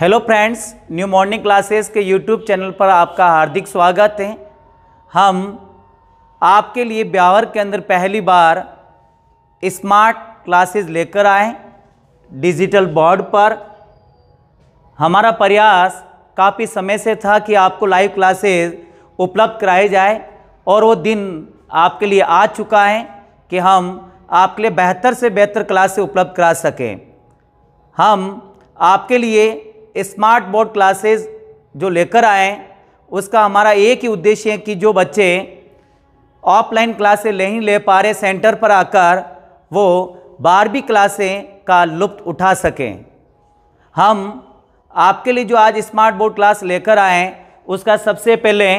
Hello friends, new morning classes के YouTube channel पर आपका हार्दिक स्वागत है। हम आपके लिए ब्यावर के अंदर पहली बार स्मार्ट क्लासेस लेकर आए डिजिटल बोर्ड पर। हमारा प्रयास काफ़ी समय से था कि आपको लाइव क्लासेस उपलब्ध कराई जाए और वो दिन आपके लिए आ चुका है कि हम आपके लिए बेहतर से बेहतर क्लासेस उपलब्ध करा सकें। हम आपके लिए स्मार्ट बोर्ड क्लासेस जो लेकर आए उसका हमारा एक ही उद्देश्य है कि जो बच्चे ऑफलाइन क्लासेस नहीं ले पा रहे सेंटर पर आकर वो 12वीं क्लासें का लुत्फ़ उठा सकें। हम आपके लिए जो आज स्मार्ट बोर्ड क्लास लेकर आए उसका सबसे पहले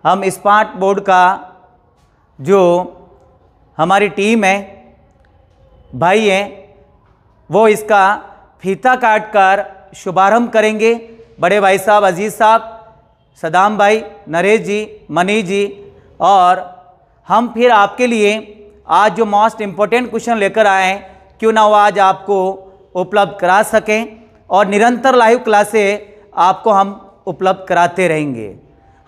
हम स्मार्ट बोर्ड का जो हमारी टीम है, भाई हैं, वो इसका फीता काट कर शुभारंभ करेंगे। बड़े भाई साहब, अजीज़ साहब, सदाम भाई, नरेश जी, मनीष जी, और हम फिर आपके लिए आज जो मोस्ट इम्पोर्टेंट क्वेश्चन लेकर आए हैं क्यों ना वो आज आपको उपलब्ध करा सकें और निरंतर लाइव क्लासें आपको हम उपलब्ध कराते रहेंगे।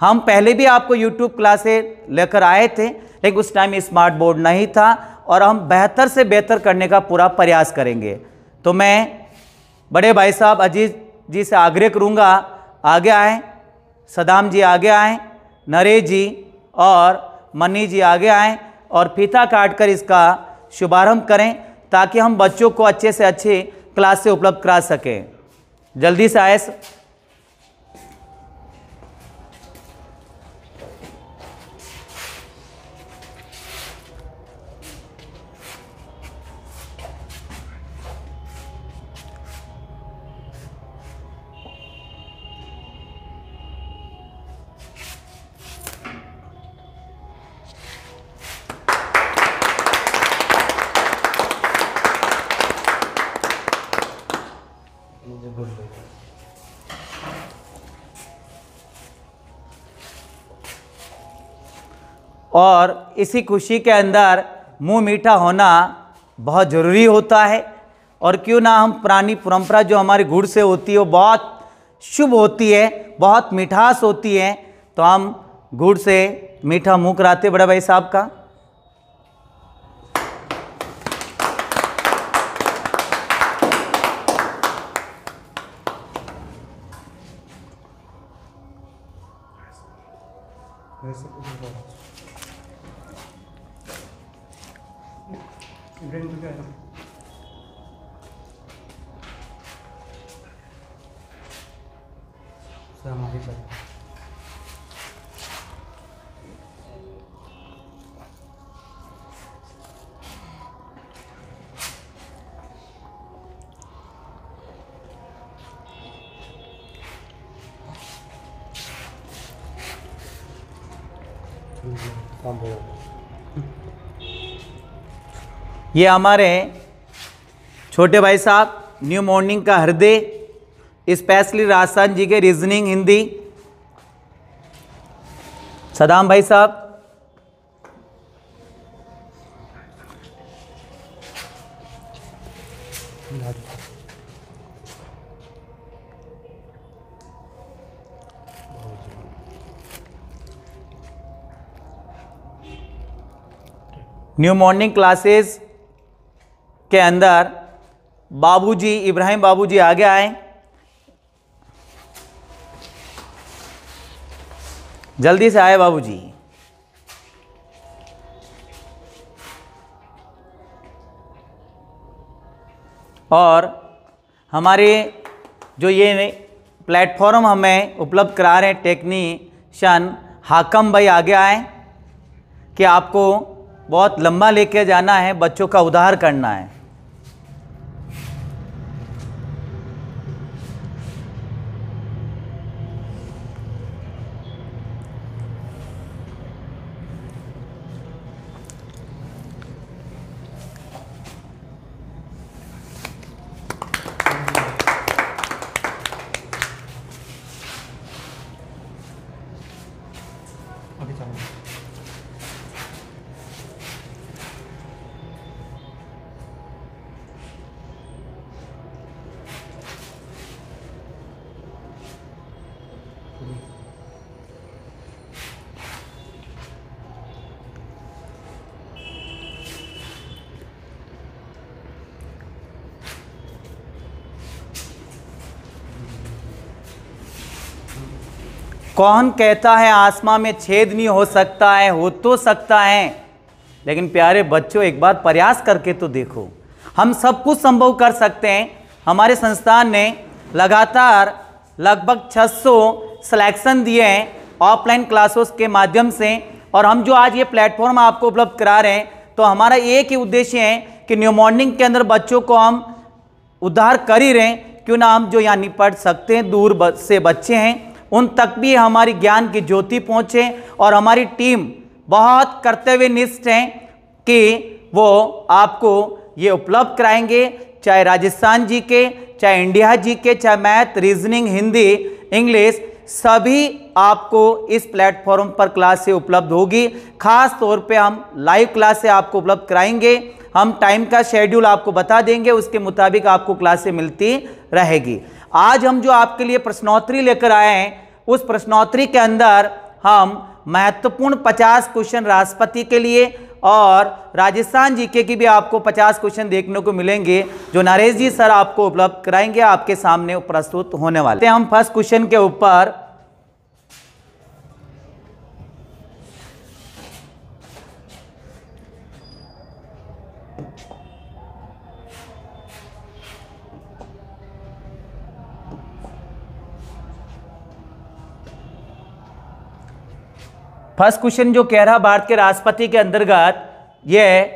हम पहले भी आपको यूट्यूब क्लासें लेकर आए थे लेकिन उस टाइम स्मार्ट बोर्ड नहीं था और हम बेहतर से बेहतर करने का पूरा प्रयास करेंगे। तो मैं बड़े भाई साहब अजीज जी से आग्रह करूँगा, आगे आएँ, सदाम जी आगे आएँ, नरेश जी और मनी जी आगे आएँ और फीता काट कर इसका शुभारंभ करें ताकि हम बच्चों को अच्छे से अच्छे क्लास से उपलब्ध करा सकें। जल्दी से आए। और इसी खुशी के अंदर मुंह मीठा होना बहुत ज़रूरी होता है और क्यों ना हम पुरानी परंपरा जो हमारी गुड़ से होती है वो बहुत शुभ होती है, बहुत मिठास होती है, तो हम गुड़ से मीठा मुंह कराते बड़े भाई साहब का। ये हमारे छोटे भाई साहब न्यू मॉर्निंग का हृदय, स्पेशली राजस्थान जी के रीजनिंग हिंदी, सदाम भाई साहब, न्यू मॉर्निंग क्लासेस के अंदर बाबूजी, इब्राहिम बाबूजी आगे आए। जल्दी से आए बाबूजी। और हमारे जो ये प्लेटफॉर्म हमें उपलब्ध करा रहे हैं टेक्नीशियन हाकम भाई आगे आए कि आपको बहुत लंबा लेके जाना है, बच्चों का उद्धार करना है। कौन कहता है आसमां में छेद नहीं हो सकता है? हो तो सकता है, लेकिन प्यारे बच्चों एक बार प्रयास करके तो देखो। हम सब कुछ संभव कर सकते हैं। हमारे संस्थान ने लगातार लगभग 600 सिलेक्शन दिए हैं ऑफलाइन क्लासेस के माध्यम से, और हम जो आज ये प्लेटफॉर्म आपको उपलब्ध करा रहे हैं, तो हमारा एक ही उद्देश्य है कि न्यू मॉर्निंग के अंदर बच्चों को हम उद्धार कर ही रहे हैं। क्यों ना हम जो यहाँ नहीं पढ़ सकते हैं, दूर से बच्चे हैं, उन तक भी हमारी ज्ञान की ज्योति पहुँचे। और हमारी टीम बहुत कर्तव्यनिष्ठ है कि वो आपको ये उपलब्ध कराएंगे, चाहे राजस्थान जी के, चाहे इंडिया जी के, चाहे मैथ, रीजनिंग, हिंदी, इंग्लिश, सभी आपको इस प्लेटफॉर्म पर क्लास से उपलब्ध होगी। खास तौर पे हम लाइव क्लास से आपको उपलब्ध कराएंगे। हम टाइम का शेड्यूल आपको बता देंगे, उसके मुताबिक आपको क्लासें मिलती रहेगी। आज हम जो आपके लिए प्रश्नोत्तरी लेकर आए हैं, उस प्रश्नोत्तरी के अंदर हम महत्वपूर्ण 50 क्वेश्चन राष्ट्रपति के लिए और राजस्थान जीके की भी आपको 50 क्वेश्चन देखने को मिलेंगे, जो नरेश जी सर आपको उपलब्ध कराएंगे, आपके सामने प्रस्तुत होने वाले। हम फर्स्ट क्वेश्चन के ऊपर फर्स्ट क्वेश्चन जो कह रहा भारत के राष्ट्रपति के अंतर्गत यह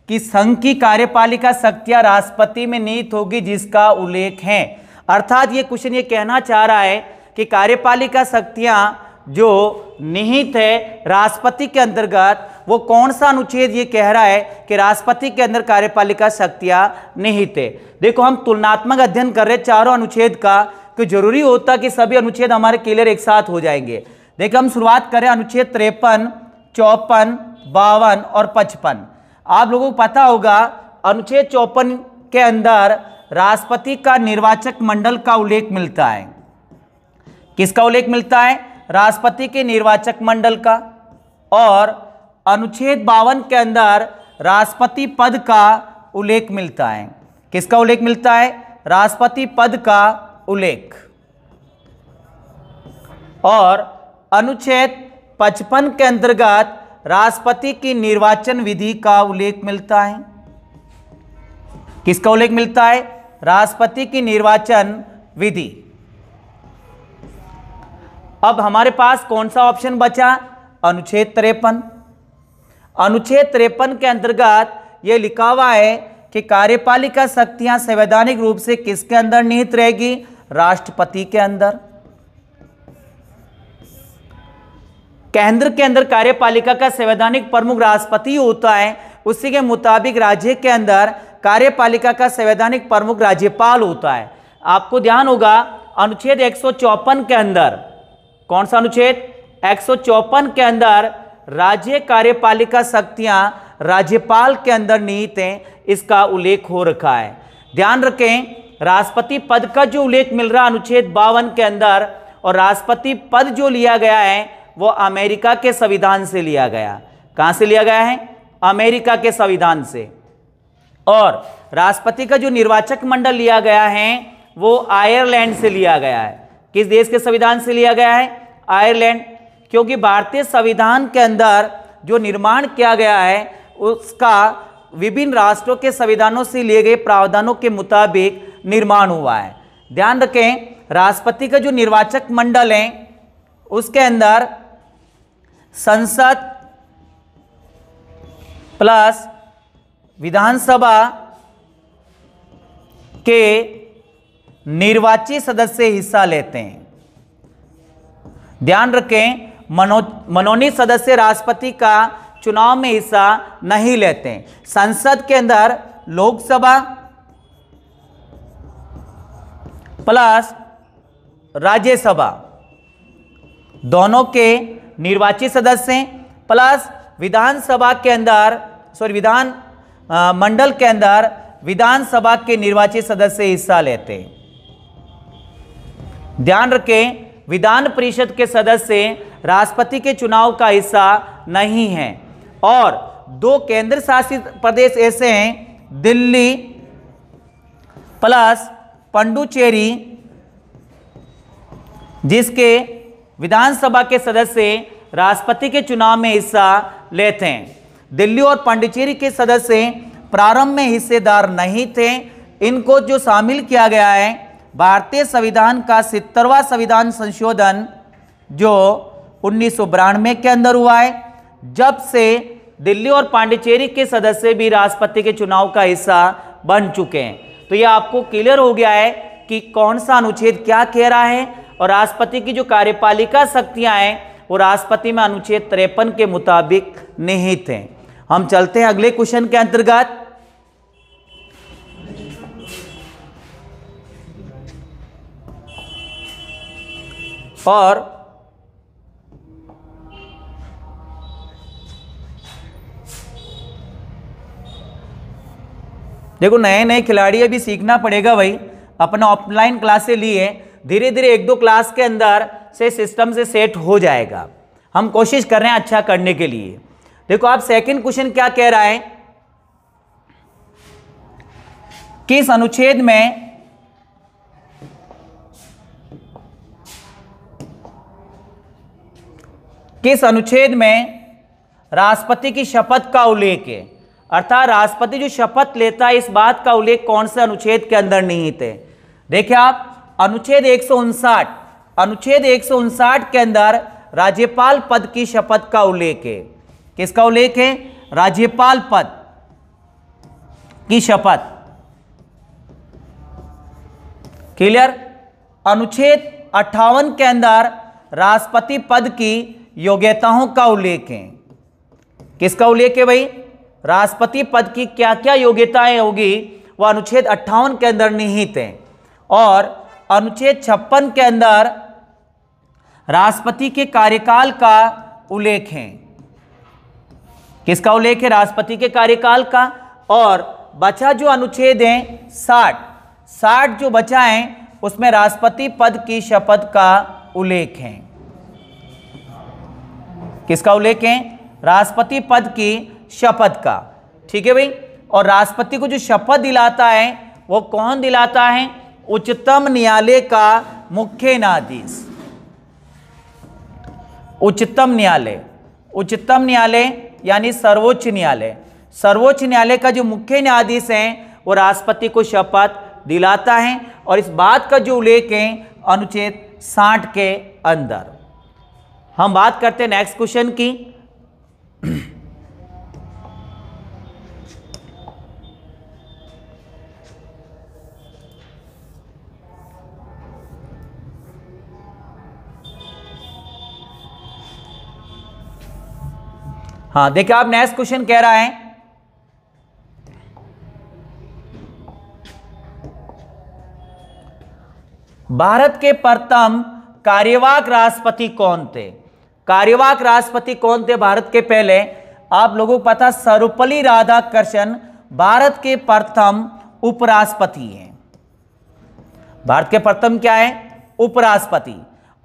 कि संघ की कार्यपालिका शक्तियां राष्ट्रपति में निहित होगी जिसका उल्लेख है। अर्थात ये क्वेश्चन ये कहना चाह रहा है कि कार्यपालिका शक्तियां जो निहित है राष्ट्रपति के अंतर्गत, वो कौन सा अनुच्छेद ये कह रहा है कि राष्ट्रपति के अंदर कार्यपालिका शक्तियां निहित है। देखो हम तुलनात्मक अध्ययन कर रहे चारों अनुच्छेद का, कि जरूरी होता कि सभी अनुच्छेद हमारे क्लियर एक साथ हो जाएंगे। देखो हम शुरुआत करें अनुच्छेद 53, 54, 52 और 55। आप लोगों को पता होगा अनुच्छेद 54 के अंदर राष्ट्रपति का निर्वाचक मंडल का उल्लेख मिलता है। किसका उल्लेख मिलता है? राष्ट्रपति के निर्वाचक मंडल का। और अनुच्छेद 52 के अंदर राष्ट्रपति पद का उल्लेख मिलता है। किसका उल्लेख मिलता है? राष्ट्रपति पद का उल्लेख। और अनुच्छेद 55 के अंतर्गत राष्ट्रपति की निर्वाचन विधि का उल्लेख मिलता है। किसका उल्लेख मिलता है? राष्ट्रपति की निर्वाचन विधि। अब हमारे पास कौन सा ऑप्शन बचा? अनुच्छेद 53। अनुच्छेद 53 के अंतर्गत यह लिखा हुआ है कि कार्यपालिका शक्तियां संवैधानिक रूप से किसके अंदर निहित रहेगी? राष्ट्रपति के अंदर। केंद्र के अंदर कार्यपालिका का संवैधानिक प्रमुख राष्ट्रपति होता है, उसी के मुताबिक राज्य के अंदर कार्यपालिका का संवैधानिक प्रमुख राज्यपाल होता है। आपको ध्यान होगा अनुच्छेद 154 के अंदर, कौन सा अनुच्छेद? 154 के अंदर राज्य कार्यपालिका शक्तियां राज्यपाल के अंदर निहित हैं, इसका उल्लेख हो रखा है। ध्यान रखें राष्ट्रपति पद का जो उल्लेख मिल रहा है अनुच्छेद 52 के अंदर, और राष्ट्रपति पद जो लिया गया है वो अमेरिका के संविधान से लिया गया। कहां से लिया गया है? अमेरिका के संविधान से। और राष्ट्रपति का जो निर्वाचक मंडल लिया गया है वो आयरलैंड से लिया गया है। किस देश के संविधान से लिया गया है? आयरलैंड। क्योंकि भारतीय संविधान के अंदर जो निर्माण किया गया है उसका विभिन्न राष्ट्रों के संविधानों से लिए गए प्रावधानों के मुताबिक निर्माण हुआ है। ध्यान रखें राष्ट्रपति का जो निर्वाचक मंडल है उसके अंदर संसद प्लस विधानसभा के निर्वाचित सदस्य हिस्सा लेते हैं। ध्यान रखें मनोनीत सदस्य राष्ट्रपति का चुनाव में हिस्सा नहीं लेते हैं। संसद के अंदर लोकसभा प्लस राज्यसभा दोनों के निर्वाचित सदस्य प्लस विधानसभा के अंदर विधान मंडल के अंदर विधानसभा के निर्वाचित सदस्य हिस्सा लेते हैं। ध्यान रखें विधान परिषद के सदस्य राष्ट्रपति के चुनाव का हिस्सा नहीं हैं। और दो केंद्र शासित प्रदेश ऐसे हैं, दिल्ली प्लस पुडुचेरी, जिसके विधानसभा के सदस्य राष्ट्रपति के चुनाव में हिस्सा लेते हैं। दिल्ली और पांडिचेरी के सदस्य प्रारंभ में हिस्सेदार नहीं थे। इनको जो शामिल किया गया है भारतीय संविधान का 70वां संविधान संशोधन जो 1992 के अंदर हुआ है, जब से दिल्ली और पांडिचेरी के सदस्य भी राष्ट्रपति के चुनाव का हिस्सा बन चुके हैं। तो यह आपको क्लियर हो गया है कि कौन सा अनुच्छेद क्या कह रहा है, और राष्ट्रपति की जो कार्यपालिका शक्तियां हैं वो राष्ट्रपति में अनुच्छेद 53 के मुताबिक निहित हैं। हम चलते हैं अगले क्वेश्चन के अंतर्गत। और देखो, नए नए खिलाड़ी अभी सीखना पड़ेगा भाई। अपना ऑफलाइन क्लासें लिए, धीरे धीरे 1-2 क्लास के अंदर से सिस्टम से सेट हो जाएगा। हम कोशिश कर रहे हैं अच्छा करने के लिए। देखो आप सेकंड क्वेश्चन क्या कह रहा है, किस अनुच्छेद में राष्ट्रपति की शपथ का उल्लेख है, अर्थात राष्ट्रपति जो शपथ लेता है इस बात का उल्लेख कौन से अनुच्छेद के अंदर निहित है। देखिए आप, अनुच्छेद 159 के अंदर राज्यपाल पद की शपथ का उल्लेख है। किसका उल्लेख है? राज्यपाल पद की शपथ। क्लियर? अनुच्छेद 58 के अंदर राष्ट्रपति पद की योग्यताओं का उल्लेख है। किसका उल्लेख है भाई? राष्ट्रपति पद की क्या क्या योग्यताएं होगी वह अनुच्छेद 58 के अंदर निहित है। और अनुच्छेद 56 के अंदर राष्ट्रपति के कार्यकाल का उल्लेख है। किसका उल्लेख है? राष्ट्रपति के कार्यकाल का। और बचा जो अनुच्छेद है 60 जो बचा है उसमें राष्ट्रपति पद की शपथ का उल्लेख है। किसका उल्लेख है? राष्ट्रपति पद की शपथ का। ठीक है भाई। और राष्ट्रपति को जो शपथ दिलाता है वो कौन दिलाता है? उच्चतम न्यायालय का मुख्य न्यायाधीश। उच्चतम न्यायालय यानी सर्वोच्च न्यायालय का जो मुख्य न्यायाधीश है वो राष्ट्रपति को शपथ दिलाता है। और इस बात का जो उल्लेख है अनुच्छेद 60 के अंदर। हम बात करते हैं नेक्स्ट क्वेश्चन की। हाँ देखिए आप, नेक्स्ट क्वेश्चन कह रहा है भारत के प्रथम कार्यवाहक राष्ट्रपति कौन थे? कार्यवाहक राष्ट्रपति कौन थे भारत के पहले? आप लोगों को पता, सर्वपल्ली राधाकृष्णन भारत के प्रथम उपराष्ट्रपति हैं। भारत के प्रथम क्या है? उपराष्ट्रपति।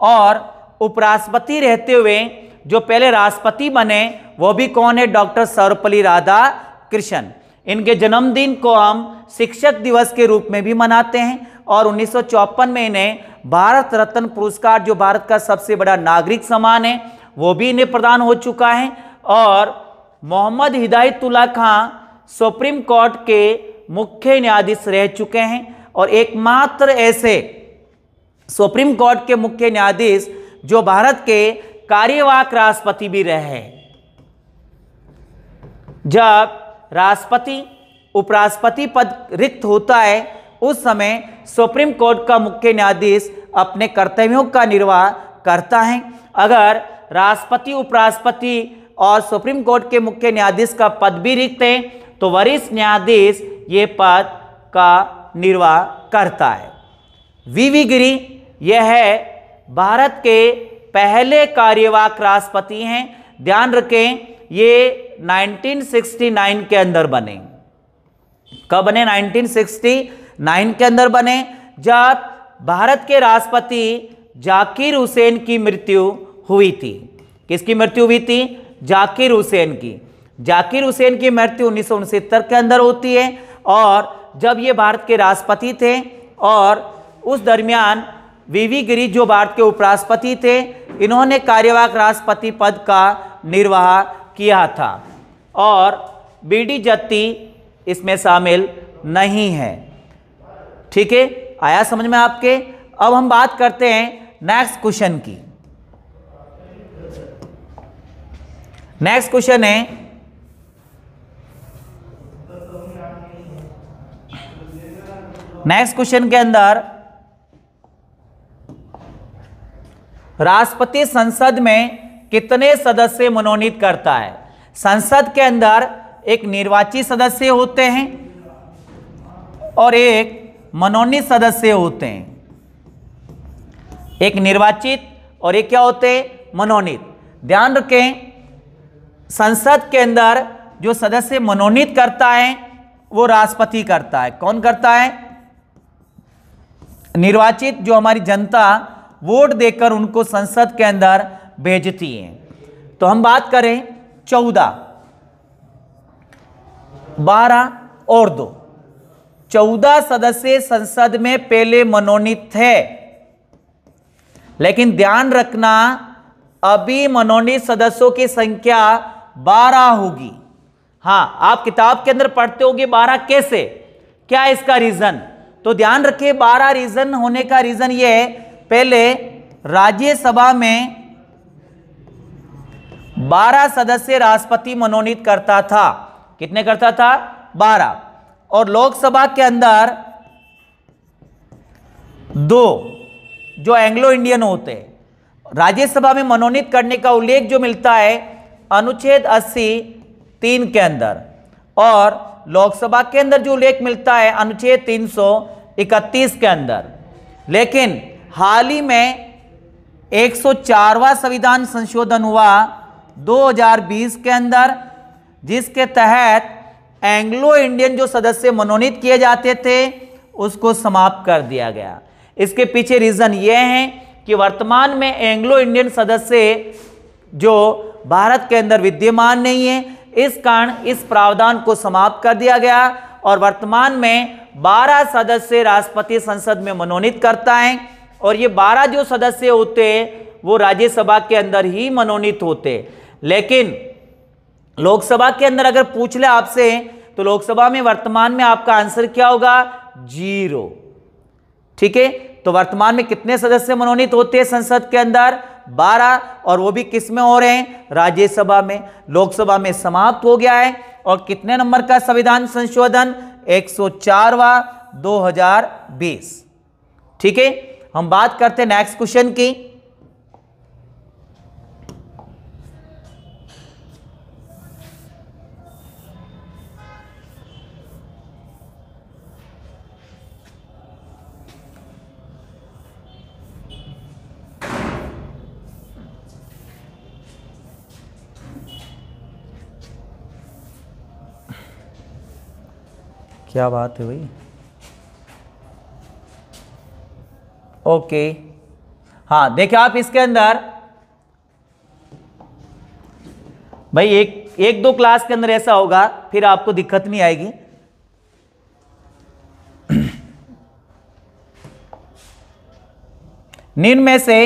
और उपराष्ट्रपति रहते हुए जो पहले राष्ट्रपति बने वो भी कौन है? डॉक्टर सर्वपल्ली राधाकृष्णन। इनके जन्मदिन को हम शिक्षक दिवस के रूप में भी मनाते हैं। और 1954 में इन्हें भारत रत्न पुरस्कार, जो भारत का सबसे बड़ा नागरिक सम्मान है, वो भी इन्हें प्रदान हो चुका है। और मोहम्मद हिदायतुल्लाह खां सुप्रीम कोर्ट के मुख्य न्यायाधीश रह चुके हैं और एकमात्र ऐसे सुप्रीम कोर्ट के मुख्य न्यायाधीश जो भारत के कार्यवाहक राष्ट्रपति भी रहे। जब राष्ट्रपति उपराष्ट्रपति पद रिक्त होता है उस समय सुप्रीम कोर्ट का मुख्य न्यायाधीश अपने कर्तव्यों का निर्वाह करता है। अगर राष्ट्रपति, उपराष्ट्रपति और सुप्रीम कोर्ट के मुख्य न्यायाधीश का पद भी रिक्त है तो वरिष्ठ न्यायाधीश ये पद का निर्वाह करता है। वीवी गिरी यह है भारत के पहले कार्यवाहक राष्ट्रपति हैं। ध्यान रखें ये 1969 के अंदर बने। कब बने? 1969 के अंदर बने, जब भारत के राष्ट्रपति जाकिर हुसैन की मृत्यु हुई थी। किसकी मृत्यु हुई थी? जाकिर हुसैन की। जाकिर हुसैन की मृत्यु 1969 के अंदर होती है। और जब ये भारत के राष्ट्रपति थे और उस दरमियान वीवी गिरी जो भारत के उपराष्ट्रपति थे, इन्होंने कार्यवाहक राष्ट्रपति पद का निर्वाह किया था। और बीडी जत्ती इसमें शामिल नहीं है। ठीक है, आया समझ में आपके। अब हम बात करते हैं नेक्स्ट क्वेश्चन की। नेक्स्ट क्वेश्चन है नेक्स्ट क्वेश्चन के अंदर राष्ट्रपति संसद में कितने सदस्य मनोनीत करता है। संसद के अंदर एक निर्वाचित सदस्य होते हैं और एक मनोनीत सदस्य होते हैं। एक निर्वाचित और एक क्या होते हैं, मनोनीत। ध्यान रखें, संसद के अंदर जो सदस्य मनोनीत करता है वो राष्ट्रपति करता है। कौन करता है? निर्वाचित, जो हमारी जनता वोट देकर उनको संसद के अंदर भेजती है। तो हम बात करें 14, 12 और 2, 14 सदस्य संसद में पहले मनोनीत थे। लेकिन ध्यान रखना, अभी मनोनीत सदस्यों की संख्या 12 होगी। हाँ, आप किताब के अंदर पढ़ते होगे 12 कैसे, क्या है इसका रीजन? तो ध्यान रखिए, 12 रीजन होने का रीजन ये है, पहले राज्यसभा में 12 सदस्य राष्ट्रपति मनोनीत करता था। कितने करता था? 12। और लोकसभा के अंदर 2 जो एंग्लो इंडियन होते हैं। राज्यसभा में मनोनीत करने का उल्लेख जो मिलता है अनुच्छेद 80(3) के अंदर, और लोकसभा के अंदर जो उल्लेख मिलता है अनुच्छेद 331 के अंदर। लेकिन हाल ही में 104वां संविधान संशोधन हुआ 2020 के अंदर, जिसके तहत एंग्लो इंडियन जो सदस्य मनोनीत किए जाते थे उसको समाप्त कर दिया गया। इसके पीछे रीजन ये है कि वर्तमान में एंग्लो इंडियन सदस्य जो भारत के अंदर विद्यमान नहीं है, इस कारण इस प्रावधान को समाप्त कर दिया गया और वर्तमान में 12 सदस्य राष्ट्रपति संसद में मनोनीत करता है। और ये 12 जो सदस्य होते वो राज्यसभा के अंदर ही मनोनीत होते। लेकिन लोकसभा के अंदर अगर पूछ ले आपसे, तो लोकसभा में वर्तमान में आपका आंसर क्या होगा? 0। ठीक है, तो वर्तमान में कितने सदस्य मनोनीत होते हैं संसद के अंदर? 12, और वो भी किस में हो रहे हैं? राज्यसभा में। लोकसभा में समाप्त हो गया है। और कितने नंबर का संविधान संशोधन? 104वां 2020। ठीक है, हम बात करते हैं नेक्स्ट क्वेश्चन की। क्या बात है भाई? ओके, हाँ देखिए आप इसके अंदर भाई एक दो क्लास के अंदर ऐसा होगा, फिर आपको दिक्कत नहीं आएगी। निम्न में से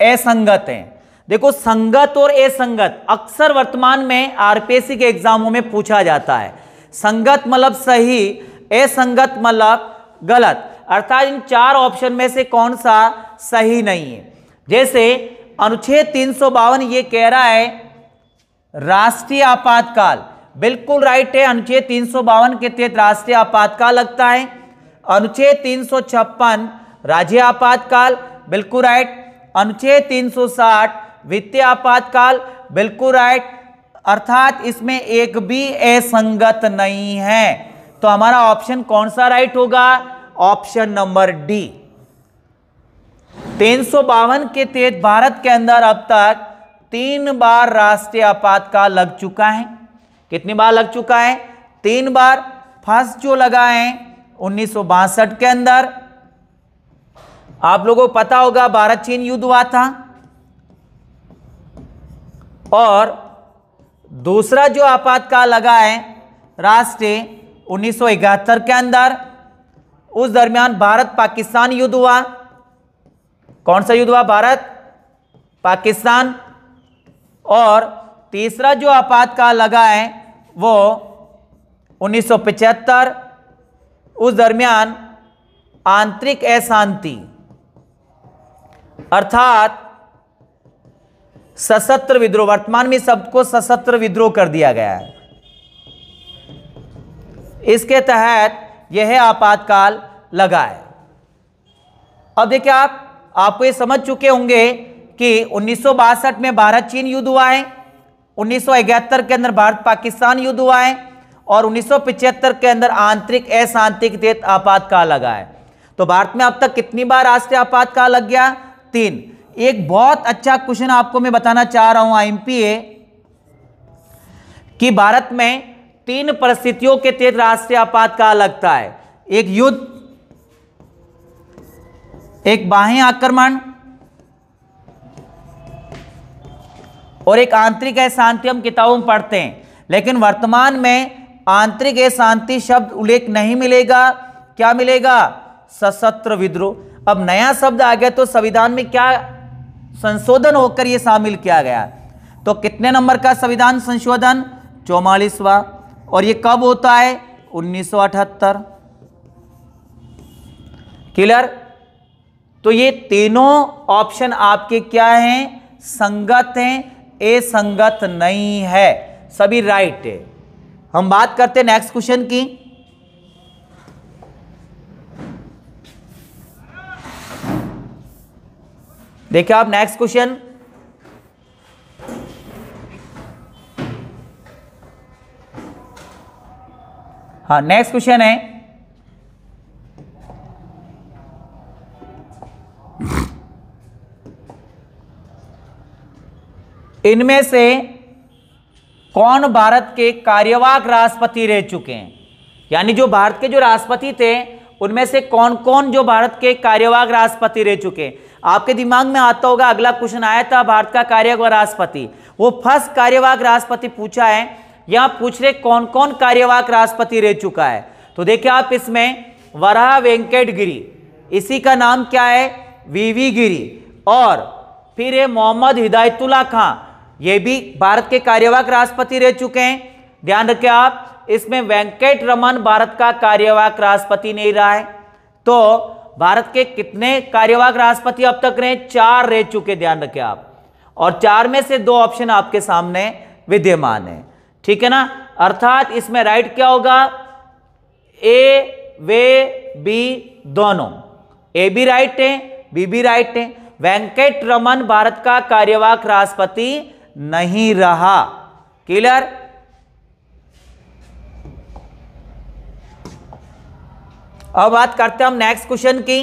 असंगत है। देखो, संगत और असंगत अक्सर वर्तमान में आरपीएससी के एग्जामों में पूछा जाता है। संगत मतलब सही, असंगत मतलब गलत। अर्थात इन 4 ऑप्शन में से कौन सा सही नहीं है। जैसे अनुच्छेद 352 ये कह रहा है राष्ट्रीय आपातकाल, बिल्कुल राइट है। अनुच्छेद 352 के तहत राष्ट्रीय आपातकाल लगता है। अनुच्छेद 356 राज्य आपातकाल, बिल्कुल राइट। अनुच्छेद 360 वित्तीय आपातकाल, बिल्कुल राइट। अर्थात इसमें एक भी असंगत नहीं है। तो हमारा ऑप्शन कौन सा राइट होगा? Option number D. 352 के तहत भारत के अंदर अब तक 3 बार राष्ट्रीय आपातकाल लग चुका है। कितनी बार लग चुका है? 3 बार। फर्स्ट जो लगा है 1962 के अंदर, आप लोगों को पता होगा भारत चीन युद्ध हुआ था। और दूसरा जो आपातकाल लगा है राष्ट्रीय 1971 के अंदर, उस दरमियान भारत पाकिस्तान युद्ध हुआ। कौन सा युद्ध हुआ? भारत पाकिस्तान। और तीसरा जो आपातकाल लगा है वो 1975, उस दरमियान आंतरिक अशांति अर्थात सशस्त्र विद्रोह, वर्तमान में शब्द को सशस्त्र विद्रोह कर दिया गया है, इसके तहत यह आपातकाल लगा है। अब देखिए आपको ये समझ चुके होंगे कि 1962 में भारत चीन युद्ध हुआ है, 1971 के अंदर भारत पाकिस्तान युद्ध हुआ है और 1975 के अंदर आंतरिक अशांति के तहत आपातकाल लगा है। तो भारत में अब तक कितनी बार राष्ट्रीय आपातकाल लग गया? 3। एक बहुत अच्छा क्वेश्चन आपको मैं बताना चाह रहा हूं आईएमपीए कि भारत में 3 परिस्थितियों के तहत राष्ट्रीय आपातकाल लगता है। एक युद्ध, एक बाह्य आक्रमण और एक आंतरिक अशांति। हम किताबों में पढ़ते हैं, लेकिन वर्तमान में आंतरिक अशांति शब्द उल्लेख नहीं मिलेगा। क्या मिलेगा? सशस्त्र विद्रोह। अब नया शब्द आ गया तो संविधान में क्या संशोधन होकर यह शामिल किया गया। तो कितने नंबर का संविधान संशोधन? 44वां। और ये कब होता है? 1978। क्लियर? तो ये तीनों ऑप्शन आपके क्या हैं? संगत हैं, ए संगत नहीं है, सभी राइट है। हम बात करते हैं नेक्स्ट क्वेश्चन की। देखिए आप नेक्स्ट क्वेश्चन, हाँ नेक्स्ट क्वेश्चन है इनमें से कौन भारत के कार्यवाहक राष्ट्रपति रह चुके हैं? यानी जो भारत के जो राष्ट्रपति थे उनमें से कौन कौन जो भारत के कार्यवाहक राष्ट्रपति रह चुके हैं। आपके दिमाग में आता होगा, अगला क्वेश्चन आया था भारत का कार्यवाहक राष्ट्रपति, वो फर्स्ट कार्यवाहक राष्ट्रपति पूछा है, यहां पूछ रहे कौन कौन कार्यवाहक राष्ट्रपति रह चुका है। तो देखिए आप इसमें वराह वेंकट गिरी, इसी का नाम क्या है? वीवी गिरी। और फिर ये मोहम्मद हिदायतुल्लाह खां, ये भी भारत के कार्यवाहक राष्ट्रपति रह चुके हैं। ध्यान रखें आप, इसमें वेंकट रमन भारत का कार्यवाहक राष्ट्रपति नहीं रहा है। तो भारत के कितने कार्यवाहक राष्ट्रपति अब तक रहे? 4 रह चुके, ध्यान रखें आप। और 4 में से 2 ऑप्शन आपके सामने विद्यमान है, ठीक है ना। अर्थात इसमें राइट क्या होगा? ए, वे, बी दोनों। ए भी राइट है, बी भी राइट है। वेंकट रमन भारत का कार्यवाहक राष्ट्रपति नहीं रहा। क्लियर? अब बात करते हैं हम नेक्स्ट क्वेश्चन की।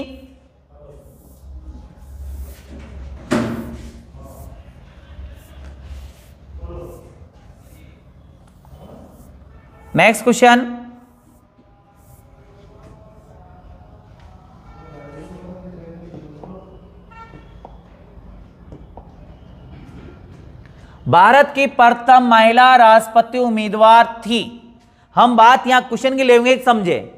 नेक्स्ट क्वेश्चन, भारत की प्रथम महिला राष्ट्रपति उम्मीदवार थी। हम बात यहां क्वेश्चन की लेंगे, समझे।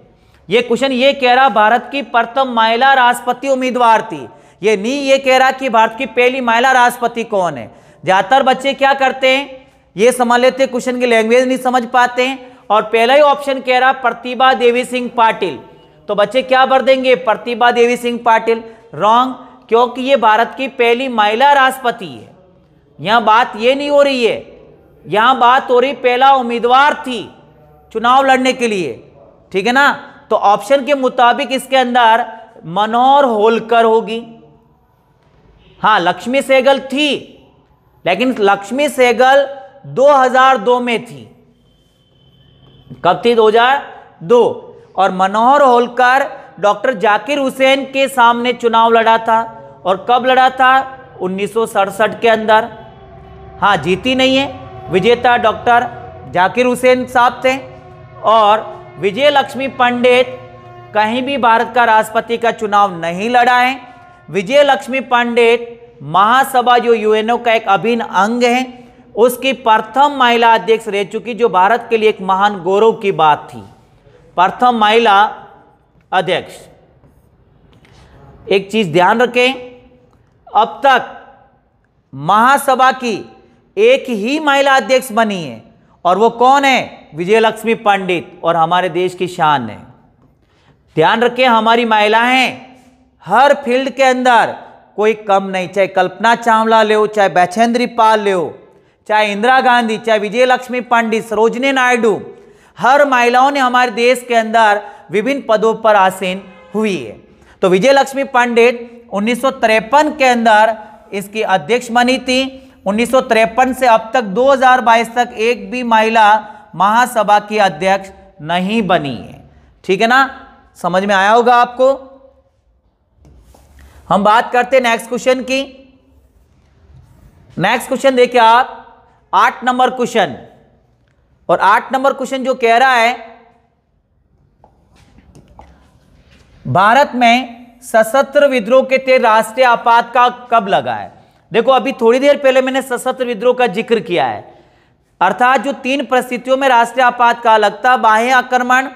ये क्वेश्चन ये कह रहा भारत की प्रथम महिला राष्ट्रपति उम्मीदवार थी, ये नहीं ये कह रहा कि भारत की पहली महिला राष्ट्रपति कौन है। ज्यादातर बच्चे क्या करते हैं, ये समझ लेते, क्वेश्चन की लैंग्वेज नहीं समझ पाते हैं और पहला ही ऑप्शन कह रहा प्रतिभा देवी सिंह पाटिल, तो बच्चे क्या भर देंगे? प्रतिभा देवी सिंह पाटिल। रॉन्ग, क्योंकि ये भारत की पहली महिला राष्ट्रपति है। यहां बात ये नहीं हो रही है, यहां बात हो रही पहला उम्मीदवार थी चुनाव लड़ने के लिए, ठीक है ना। तो ऑप्शन के मुताबिक इसके अंदर मनोहर होलकर होगी। हां लक्ष्मी सहगल थी, लेकिन लक्ष्मी सहगल 2002 में थी। कब थी? 2002। और मनोहर होलकर डॉक्टर जाकिर हुसैन के सामने चुनाव लड़ा था। और कब लड़ा था? 1967 के अंदर। हाँ जीती नहीं है, विजेता डॉक्टर जाकिर हुसैन साहब थे। और विजय लक्ष्मी पंडित कहीं भी भारत का राष्ट्रपति का चुनाव नहीं लड़ा है। विजय लक्ष्मी पंडित महासभा जो यूएनओ का एक अभिन्न अंग है, उसकी प्रथम महिला अध्यक्ष रह चुकी, जो भारत के लिए एक महान गौरव की बात थी। प्रथम महिला अध्यक्ष। एक चीज ध्यान रखें, अब तक महासभा की एक ही महिला अध्यक्ष बनी है और वो कौन है? विजयलक्ष्मी पंडित, और हमारे देश की शान है। ध्यान रखें, हमारी महिलाएं हर फील्ड के अंदर कोई कम नहीं, चाहे कल्पना चावला ले हो, चाहे बैचेंद्री पाल ले हो, चाहे इंदिरा गांधी, चाहे विजयलक्ष्मी पंडित, सरोजिनी नायडू, हर महिलाओं ने हमारे देश के अंदर विभिन्न पदों पर आसीन हुई है। तो विजयलक्ष्मी पंडित 1953 के अंदर इसकी अध्यक्ष बनी थी। 1953 से अब तक 2022 तक एक भी महिला महासभा की अध्यक्ष नहीं बनी है। ठीक है ना, समझ में आया होगा आपको। हम बात करते हैं नेक्स्ट क्वेश्चन की। नेक्स्ट क्वेश्चन देखिए आप, 8 नंबर क्वेश्चन, और 8 नंबर क्वेश्चन जो कह रहा है, भारत में सशस्त्र विद्रोह के तहत राष्ट्रीय आपातकाल कब लगा है? देखो, अभी थोड़ी देर पहले मैंने सशस्त्र विद्रोह का जिक्र किया है, अर्थात जो 3 परिस्थितियों में राष्ट्रीय आपातकाल लगता, बाह्य आक्रमण,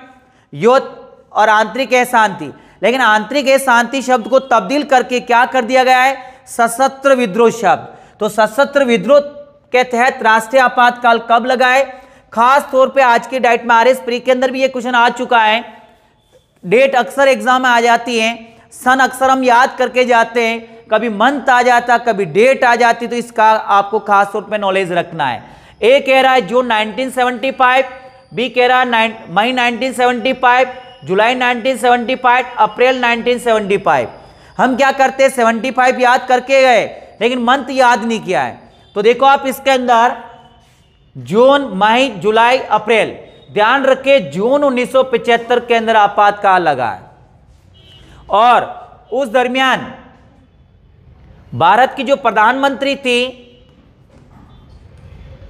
युद्ध और आंतरिक अशांति। लेकिन आंतरिक अशांति शब्द को तब्दील करके क्या कर दिया गया है? सशस्त्र विद्रोह शब्द। तो सशस्त्र विद्रोह के तहत राष्ट्रीय आपातकाल कब लगा है? खास तौर पे आज की डेट में आरएस प्री के अंदर भी ये क्वेश्चन आ चुका है। डेट अक्सर एग्जाम में आ जाती है, सन अक्सर हम याद करके जाते हैं, कभी मंथ आ जाता, कभी डेट आ जाती, तो इसका आपको खास तौर पे नॉलेज रखना है। ए कह रहा है जून 1975, बी कह रहा है मई 1975, जुलाई 1975, अप्रैल 1975। हम क्या करते हैं, 75 याद करके गए लेकिन मंथ याद नहीं किया है। तो देखो आप इसके अंदर जून, मई, जुलाई, अप्रैल, ध्यान रखें जून 1975 के अंदर आपातकाल लगा है, और उस दरमियान भारत की जो प्रधानमंत्री थी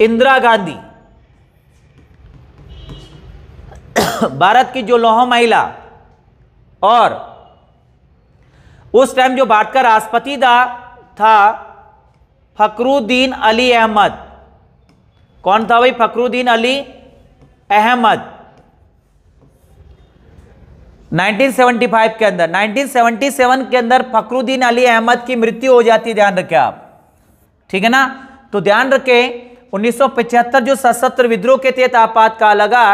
इंदिरा गांधी, भारत की जो लौह महिला, और उस टाइम जो भारत का राष्ट्रपति था फखरुद्दीन अली अहमद। कौन था भाई? फखरुद्दीन अली अहमद। 1975 के अंदर, 1977 के अंदर फखरुद्दीन अली अहमद की मृत्यु हो जाती है, ध्यान रखें आप। ठीक है ना, तो ध्यान रखें 1975 जो सशस्त्र विद्रोह के तहत आपातकाल लगा,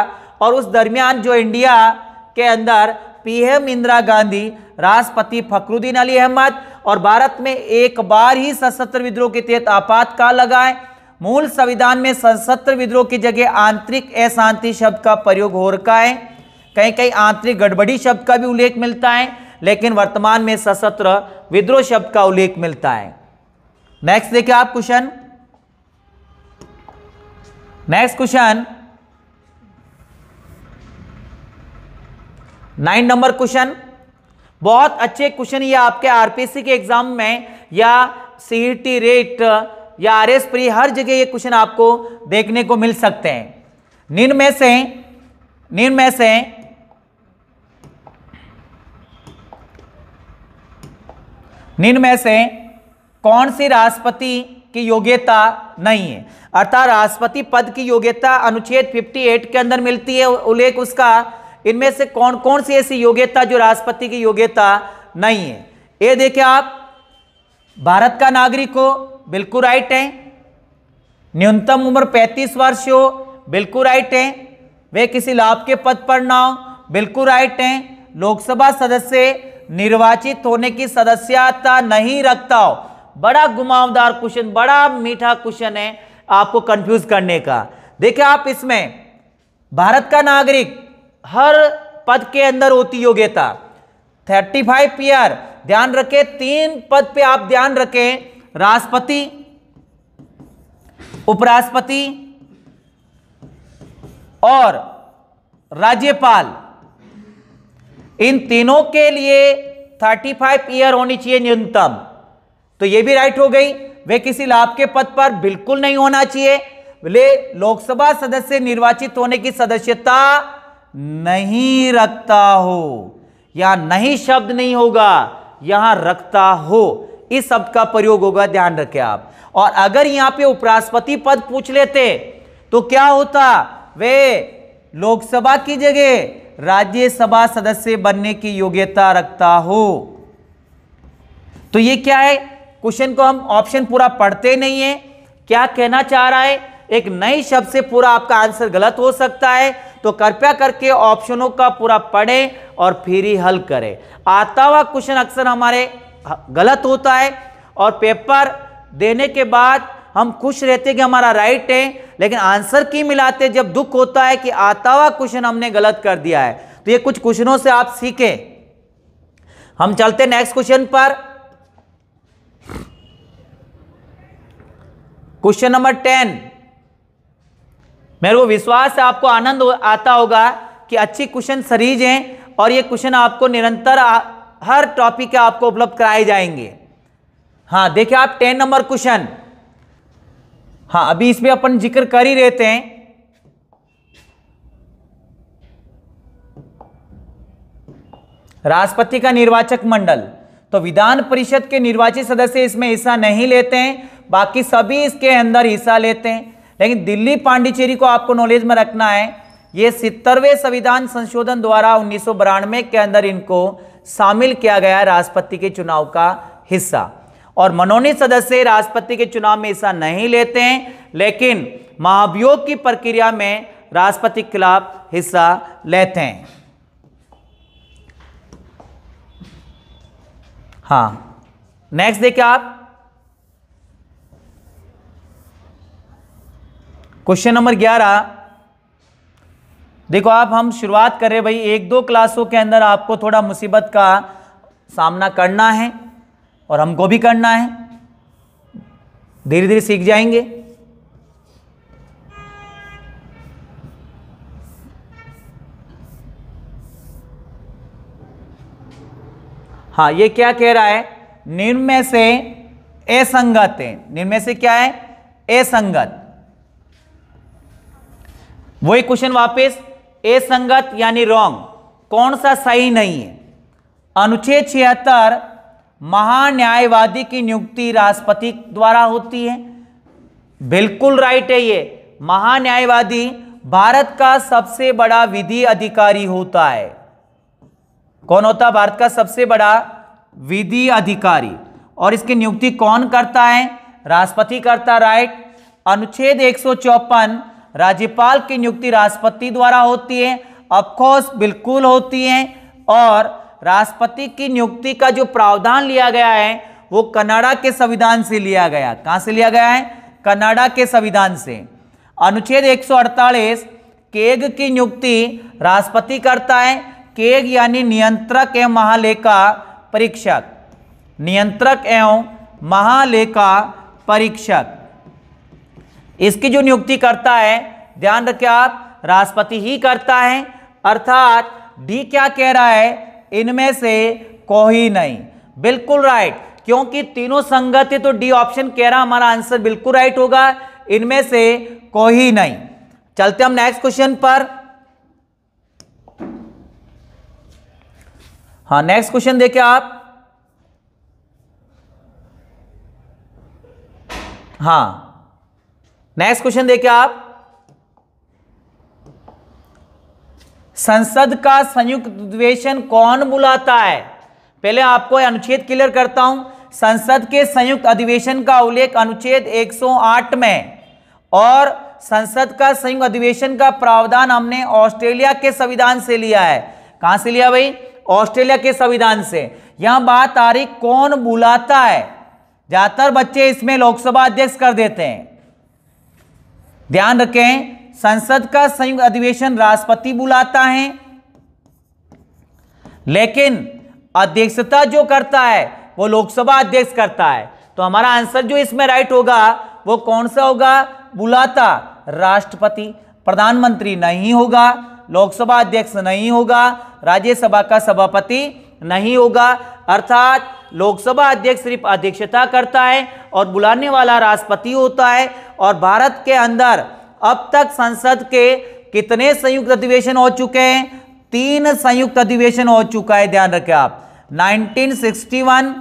और उस दरमियान जो इंडिया के अंदर पीएम इंदिरा गांधी, राष्ट्रपति फखरुद्दीन अली अहमद, और भारत में एक बार ही सशस्त्र विद्रोह के तहत आपातकाल लगा है। मूल संविधान में सशस्त्र विद्रोह की जगह आंतरिक अशांति शब्द का प्रयोग हो रखा है, कहीं कहीं आंतरिक गड़बड़ी शब्द का भी उल्लेख मिलता है, लेकिन वर्तमान में सशस्त्र विद्रोह शब्द का उल्लेख मिलता है। नेक्स्ट देखिए आप question, next question 9 number question, बहुत अच्छे क्वेश्चन ये आपके आरपीसी के एग्जाम में या सीईटी रेट या आरएस प्री हर जगह ये क्वेश्चन आपको देखने को मिल सकते हैं। निम्न में से कौन सी राष्ट्रपति की योग्यता नहीं है? अर्थात राष्ट्रपति पद की योग्यता अनुच्छेद 58 के अंदर मिलती है उल्लेख उसका। इनमें से कौन कौन सी ऐसी योग्यता जो राष्ट्रपति की योग्यता नहीं है? ये देखिए आप, भारत का नागरिक हो, बिल्कुल राइट है। न्यूनतम उम्र 35 वर्ष हो, बिल्कुल राइट है। वे किसी लाभ के पद पर ना हो, बिल्कुल राइट है। लोकसभा सदस्य निर्वाचित होने की सदस्यता नहीं रखता हो। बड़ा घुमावदार क्वेश्चन, बड़ा मीठा क्वेश्चन है आपको कंफ्यूज करने का। देखिए आप, इसमें भारत का नागरिक हर पद के अंदर होती योग्यता 35 ईयर। ध्यान रखें 3 पद पे आप ध्यान रखें, राष्ट्रपति, उपराष्ट्रपति और राज्यपाल। इन तीनों के लिए 35 ईयर होनी चाहिए न्यूनतम। तो ये भी राइट हो गई। वे किसी लाभ के पद पर बिल्कुल नहीं होना चाहिए। वे लोकसभा सदस्य निर्वाचित होने की सदस्यता नहीं रखता हो, या नहीं शब्द नहीं होगा, यहां रखता हो, इस शब्द का प्रयोग होगा, ध्यान रखें आप। और अगर यहां पे उपराष्ट्रपति पद पूछ लेते तो क्या होता? वे लोकसभा की जगह राज्यसभा सदस्य बनने की योग्यता रखता हो। तो ये क्या है? क्वेश्चन को हम ऑप्शन पूरा पढ़ते नहीं है, क्या कहना चाह रहा है, एक नई शब्द से पूरा आपका आंसर गलत हो सकता है, तो कृपया करके ऑप्शनों का पूरा पढ़ें और फिर ही हल करें। आता हुआ क्वेश्चन अक्सर हमारे गलत होता है और पेपर देने के बाद हम खुश रहते हैं कि हमारा राइट है, लेकिन आंसर की मिलाते जब दुख होता है कि आता हुआ क्वेश्चन हमने गलत कर दिया है। तो ये कुछ क्वेश्चनों से आप सीखें। हम चलते नेक्स्ट क्वेश्चन पर। Question number 10। मेरे को विश्वास है आपको आनंद आता होगा कि अच्छी क्वेश्चन सीरीज हैं और ये क्वेश्चन आपको निरंतर हर टॉपिक के आपको उपलब्ध कराए जाएंगे। हाँ देखिए आप 10 नंबर क्वेश्चन, हाँ अभी इसमें अपन जिक्र कर ही रहते हैं। राष्ट्रपति का निर्वाचक मंडल, तो विधान परिषद के निर्वाचित सदस्य इसमें हिस्सा नहीं लेते हैं, बाकी सभी इसके अंदर हिस्सा लेते हैं। लेकिन दिल्ली पांडिचेरी को आपको नॉलेज में रखना है, ये 70वें संविधान संशोधन द्वारा 1992 के अंदर इनको शामिल किया गया है राष्ट्रपति के चुनाव का हिस्सा। और मनोनीत सदस्य राष्ट्रपति के चुनाव में हिस्सा नहीं लेते हैं, लेकिन महाभियोग की प्रक्रिया में राष्ट्रपति के खिलाफ हिस्सा लेते हैं। हाँ नेक्स्ट देखिए आप क्वेश्चन नंबर 11। देखो आप हम शुरुआत करें भाई, 1-2 क्लासों के अंदर आपको थोड़ा मुसीबत का सामना करना है और हमको भी करना है, धीरे धीरे सीख जाएंगे। हाँ ये क्या कह रहा है, निम्न में से असंगत है, निम्न में से क्या है, असंगत। वही क्वेश्चन वापस, असंगत यानी रॉन्ग, कौन सा सही नहीं है। अनुच्छेद 76 महान्यायवादी की नियुक्ति राष्ट्रपति द्वारा होती है, बिल्कुल राइट है। ये महान्यायवादी भारत का सबसे बड़ा विधि अधिकारी होता है। कौन होता है भारत का सबसे बड़ा विधि अधिकारी, और इसकी नियुक्ति कौन करता है, राष्ट्रपति करता, राइट। अनुच्छेद 154 राज्यपाल की नियुक्ति राष्ट्रपति द्वारा होती है, ऑफकोर्स बिल्कुल होती है। और राष्ट्रपति की नियुक्ति का जो प्रावधान लिया गया है वो कनाडा के संविधान से लिया गया। कहां से लिया गया है, कनाडा के संविधान से। अनुच्छेद 148 केग की नियुक्ति राष्ट्रपति करता है, केग यानी नियंत्रक एवं महालेखा परीक्षक, नियंत्रक एवं महालेखा परीक्षक, इसकी जो नियुक्ति करता है, ध्यान रखें आप, राष्ट्रपति ही करता है। अर्थात डी क्या कह रहा है, इनमें से कोई नहीं, बिल्कुल राइट, क्योंकि तीनों संगत है तो डी ऑप्शन कह रहा हमारा आंसर बिल्कुल राइट होगा, इनमें से कोई नहीं। चलते हम नेक्स्ट क्वेश्चन पर। हाँ नेक्स्ट क्वेश्चन देखिए आप। हाँ नेक्स्ट क्वेश्चन देखिए आप, संसद का संयुक्त अधिवेशन कौन बुलाता है। पहले आपको अनुच्छेद क्लियर करता हूं। संसद के संयुक्त अधिवेशन का उल्लेख अनुच्छेद 108 में, और संसद का संयुक्त अधिवेशन का प्रावधान हमने ऑस्ट्रेलिया के संविधान से लिया है। कहां से लिया भाई, ऑस्ट्रेलिया के संविधान से। यहां बात आ रही कौन बुलाता है, ज्यादातर बच्चे इसमें लोकसभा अध्यक्ष कर देते हैं। ध्यान रखें, संसद का संयुक्त अधिवेशन राष्ट्रपति बुलाता है, लेकिन अध्यक्षता जो करता है वो लोकसभा अध्यक्ष करता है। तो हमारा आंसर जो इसमें राइट होगा वो कौन सा होगा, बुलाता राष्ट्रपति, प्रधानमंत्री नहीं होगा, लोकसभा अध्यक्ष नहीं होगा, राज्यसभा का सभापति नहीं होगा। अर्थात लोकसभा अध्यक्ष सिर्फ अध्यक्षता करता है और बुलाने वाला राष्ट्रपति होता है। और भारत के अंदर अब तक संसद के कितने संयुक्त अधिवेशन हो चुके हैं, 3 संयुक्त अधिवेशन हो चुका है। ध्यान रखें आप, 1961,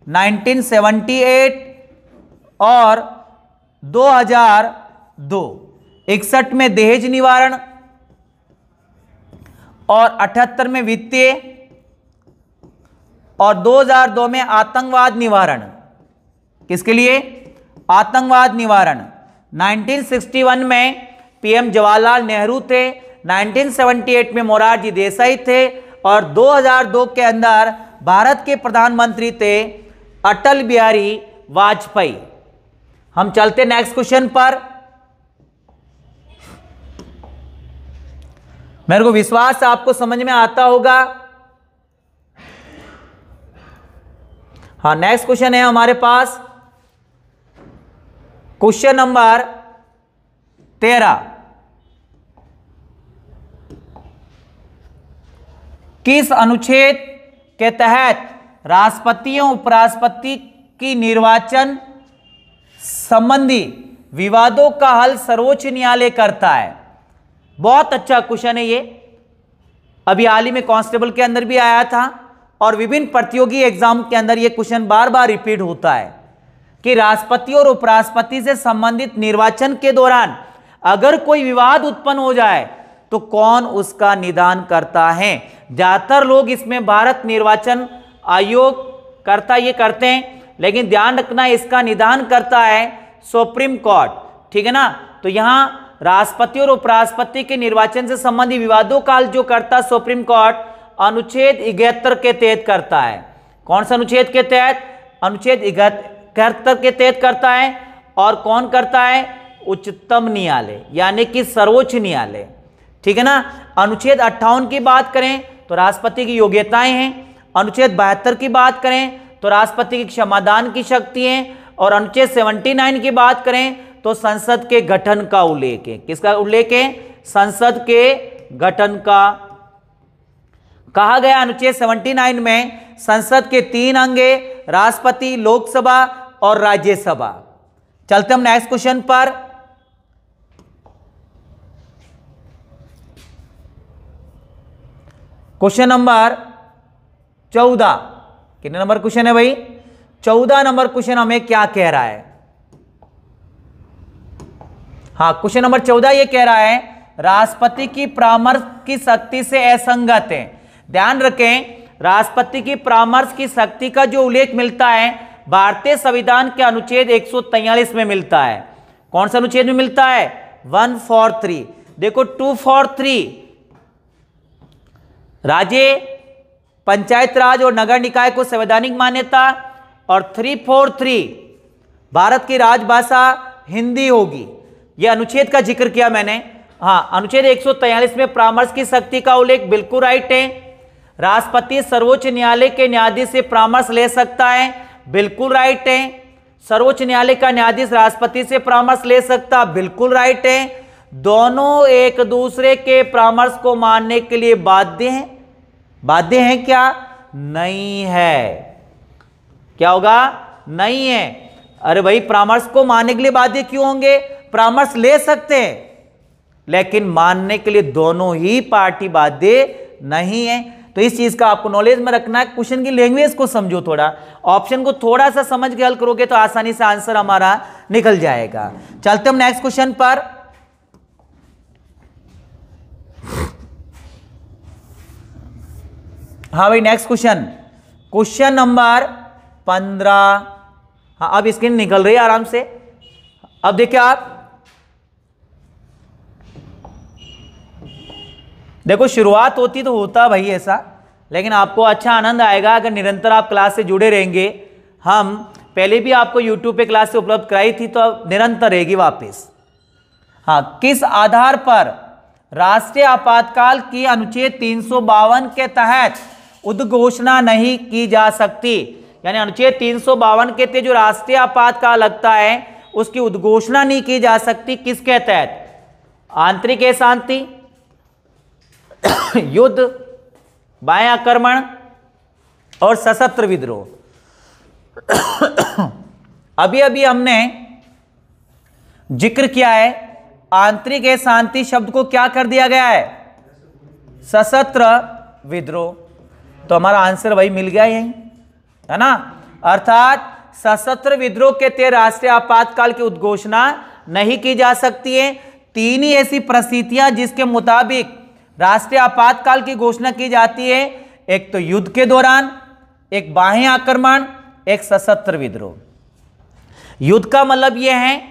1978 और 2002। 61 में दहेज निवारण और 78 में वित्तीय और 2002 में आतंकवाद निवारण। किसके लिए? आतंकवाद निवारण। 1961 में पीएम जवाहरलाल नेहरू थे, 1978 में मोरारजी देसाई थे और 2002 के अंदर भारत के प्रधानमंत्री थे अटल बिहारी वाजपेयी। हम चलते नेक्स्ट क्वेश्चन पर। मेरे को विश्वास है आपको समझ में आता होगा। हाँ, नेक्स्ट क्वेश्चन है हमारे पास क्वेश्चन नंबर 13। किस अनुच्छेद के तहत राष्ट्रपतियों उपराष्ट्रपति की निर्वाचन संबंधी विवादों का हल सर्वोच्च न्यायालय करता है? बहुत अच्छा क्वेश्चन है ये। अभी हाल ही में कांस्टेबल के अंदर भी आया था और विभिन्न प्रतियोगी एग्जाम के अंदर ये क्वेश्चन बार बार रिपीट होता है कि राष्ट्रपति और उपराष्ट्रपति से संबंधित निर्वाचन के दौरान अगर कोई विवाद उत्पन्न हो जाए तो कौन उसका निदान करता है? ज्यादातर लोग इसमें भारत निर्वाचन आयोग करता ये करते हैं, लेकिन ध्यान रखना इसका निदान करता है सुप्रीम कोर्ट, ठीक है ना। तो यहां राष्ट्रपति और उपराष्ट्रपति के निर्वाचन से संबंधित विवादों का हल जो करता सुप्रीम कोर्ट अनुच्छेद 71 के तहत करता है। कौन सा अनुच्छेद के तहत? अनुच्छेद 71 के तहत करता है। और कौन करता है? उच्चतम न्यायालय यानी कि सर्वोच्च न्यायालय, ठीक है ना। अनुच्छेद 58 की बात करें तो राष्ट्रपति की योग्यताएं हैं। अनुच्छेद 72 की बात करें तो राष्ट्रपति की क्षमादान की शक्ति है। और अनुच्छेद 79 की बात करें तो संसद के गठन का उल्लेख है। किसका उल्लेख है? संसद के गठन का। कहा गया अनुच्छेद 79 में संसद के 3 अंग है, राष्ट्रपति, लोकसभा और राज्यसभा। चलते हम नेक्स्ट क्वेश्चन पर। Question number 14। कितने नंबर क्वेश्चन है भाई? 14 नंबर क्वेश्चन हमें क्या कह रहा है? हाँ, क्वेश्चन नंबर 14 ये कह रहा है राष्ट्रपति की परामर्श की शक्ति से असंगत है। ध्यान रखें, राष्ट्रपति की परामर्श की शक्ति का जो उल्लेख मिलता है भारतीय संविधान के अनुच्छेद 143 में मिलता है। कौन सा अनुच्छेद में मिलता है? 143। देखो 243 राज्य, पंचायत राज और नगर निकाय को संवैधानिक मान्यता और 343 भारत की राजभाषा हिंदी होगी। यह अनुच्छेद का जिक्र किया मैंने। हाँ, अनुच्छेद 143 में परामर्श की शक्ति का उल्लेख बिल्कुल राइट है। राष्ट्रपति सर्वोच्च न्यायालय के न्यायाधीश से परामर्श ले सकता है, बिल्कुल राइट है। सर्वोच्च न्यायालय का न्यायाधीश राष्ट्रपति से परामर्श ले सकता, बिल्कुल राइट है। दोनों एक दूसरे के परामर्श को मानने के लिए बाध्य हैं। बाध्य हैं क्या? नहीं है। क्या होगा? नहीं है। अरे भाई, परामर्श को मानने के लिए बाध्य क्यों होंगे? परामर्श ले सकते हैं लेकिन मानने के लिए दोनों ही पार्टी बाध्य नहीं है। तो इस चीज का आपको नॉलेज में रखना है। क्वेश्चन की लैंग्वेज को समझो, थोड़ा ऑप्शन को थोड़ा सा समझ के हल करोगे तो आसानी से आंसर हमारा निकल जाएगा। चलते हम नेक्स्ट क्वेश्चन पर। हाँ भाई, नेक्स्ट क्वेश्चन, क्वेश्चन नंबर 15। हाँ, अब स्क्रीन निकल रही है आराम से। अब देखिए आप, देखो शुरुआत होती तो होता भाई ऐसा, लेकिन आपको अच्छा आनंद आएगा अगर निरंतर आप क्लास से जुड़े रहेंगे। हम पहले भी आपको YouTube पे क्लास से उपलब्ध कराई थी तो अब निरंतर रहेगी वापस। हाँ, किस आधार पर राष्ट्रीय आपातकाल की अनुच्छेद 352 के तहत उद्घोषणा नहीं की जा सकती? यानी अनुच्छेद 352 के तहत जो राष्ट्रीय आपातकाल लगता है उसकी उद्घोषणा नहीं की जा सकती। किसके तहत? आंतरिक अशांति, युद्ध, बाह्य आक्रमण और सशस्त्र विद्रोह। अभी अभी हमने जिक्र किया है, आंतरिक अशांति शब्द को क्या कर दिया गया है? सशस्त्र विद्रोह। तो हमारा आंसर वही मिल गया यही, है ना। अर्थात सशस्त्र विद्रोह के तहत राष्ट्रीय आपातकाल की उद्घोषणा नहीं की जा सकती है। 3 ही ऐसी परिस्थितियां जिसके मुताबिक राष्ट्रीय आपातकाल की घोषणा की जाती है, एक तो युद्ध के दौरान, एक बाह्य आक्रमण, एक सशस्त्र विद्रोह। युद्ध का मतलब यह है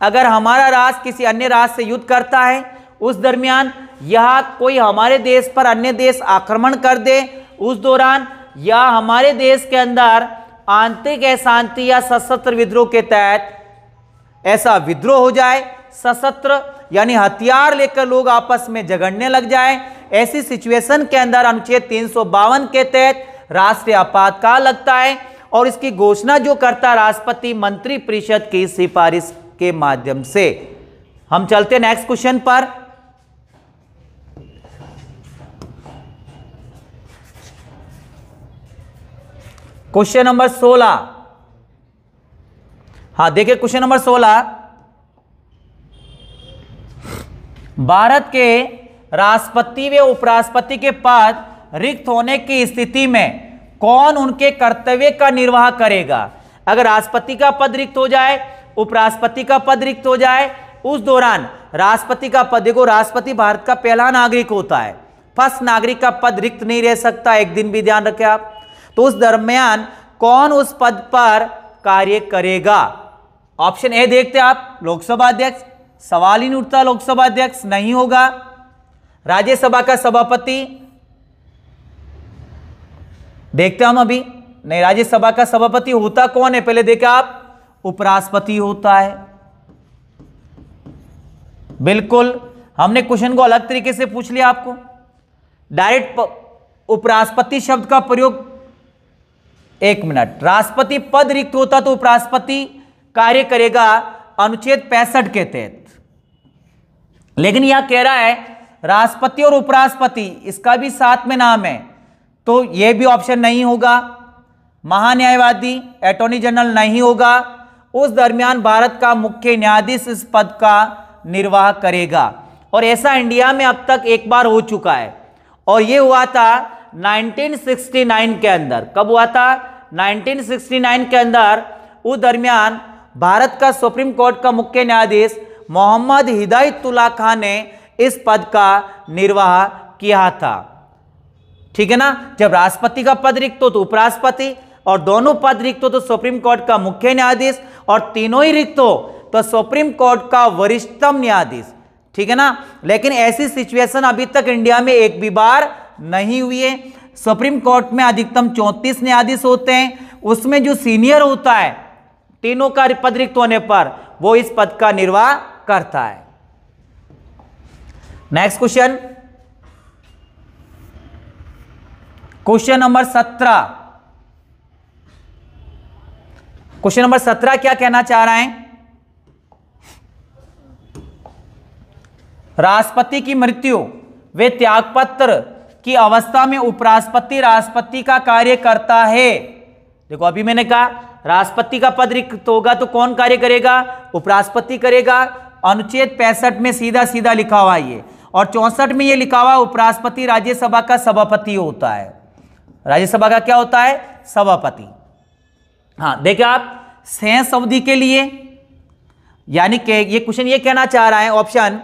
अगर हमारा राष्ट्र किसी अन्य राष्ट्र से युद्ध करता है, उस दरमियान या कोई हमारे देश पर अन्य देश आक्रमण कर दे उस दौरान, या हमारे देश के अंदर आंतरिक अशांति या सशस्त्र विद्रोह के तहत ऐसा विद्रोह हो जाए, सशस्त्र यानी हथियार लेकर लोग आपस में झगड़ने लग जाए, ऐसी सिचुएशन के अंदर अनुच्छेद 352 के तहत राष्ट्रीय आपातकाल लगता है और इसकी घोषणा जो करता राष्ट्रपति मंत्रिपरिषद की सिफारिश के माध्यम से। हम चलते नेक्स्ट क्वेश्चन पर। Question number 16। हाँ देखिए क्वेश्चन नंबर 16, भारत के राष्ट्रपति व उपराष्ट्रपति के पद रिक्त होने की स्थिति में कौन उनके कर्तव्य का निर्वाह करेगा। अगर राष्ट्रपति का पद रिक्त हो जाए, उपराष्ट्रपति का पद रिक्त हो जाए, उस दौरान राष्ट्रपति का पद, देखो राष्ट्रपति भारत का पहला नागरिक होता है, फर्स्ट नागरिक का पद रिक्त नहीं रह सकता, एक दिन भी ध्यान रखें आप। तो उस दरमियान कौन उस पद पर कार्य करेगा। ऑप्शन ए देखते आप, लोकसभा अध्यक्ष, सवाल ही नहीं उठता, लोकसभा अध्यक्ष नहीं होगा। राज्यसभा का सभापति देखते हम अभी, नहीं राज्यसभा का सभापति होता कौन है, पहले देखें आप, उपराष्ट्रपति होता है। बिल्कुल, हमने क्वेश्चन को अलग तरीके से पूछ लिया आपको, डायरेक्ट उपराष्ट्रपति शब्द का प्रयोग। एक मिनट, राष्ट्रपति पद रिक्त होता तो उपराष्ट्रपति कार्य करेगा अनुच्छेद 65 के तहत, लेकिन यह कह रहा है राष्ट्रपति और उपराष्ट्रपति इसका भी साथ में नाम है, तो यह भी ऑप्शन नहीं होगा। महान्यायवादी, अटॉर्नी जनरल नहीं होगा। उस दरमियान भारत का मुख्य न्यायाधीश इस पद का निर्वाह करेगा, और ऐसा इंडिया में अब तक एक बार हो चुका है, और यह हुआ था 1969 के अंदर। कब हुआ था? 1969 के अंदर। उस दरमियान भारत का सुप्रीम कोर्ट का मुख्य न्यायाधीश मोहम्मद हिदायतुल्लाह खान ने इस पद का निर्वाह किया था। ठीक है ना, जब राष्ट्रपति का पद रिक्त हो तो उपराष्ट्रपति, और दोनों पद रिक्त हो तो सुप्रीम कोर्ट का मुख्य न्यायाधीश, और तीनों ही रिक्त हो तो सुप्रीम कोर्ट का वरिष्ठतम न्यायाधीश। ठीक है ना, लेकिन ऐसी सिचुएशन अभी तक इंडिया में एक भी बार नहीं हुई है। सुप्रीम कोर्ट में अधिकतम 34 न्यायाधीश होते हैं, उसमें जो सीनियर होता है तीनों का पद रिक्त होने पर वो इस पद का निर्वाह करता है। Next question, question number 17। Question number 17 क्या कहना चाह रहे हैं? राष्ट्रपति की मृत्यु वे त्यागपत्र की अवस्था में उपराष्ट्रपति राष्ट्रपति का कार्य करता है। देखो अभी मैंने कहा राष्ट्रपति का पद रिक्त होगा तो कौन कार्य करेगा? उपराष्ट्रपति करेगा। अनुच्छेद 65 में सीधा सीधा लिखा हुआ ये, और 64 में ये लिखा हुआ उपराष्ट्रपति राज्यसभा का सभापति होता है। राज्यसभा का क्या होता है? सभापति। हाँ देखिए आप, शेष अवधि के लिए, यानी कि ये क्वेश्चन ये कहना चाह रहा है ऑप्शन,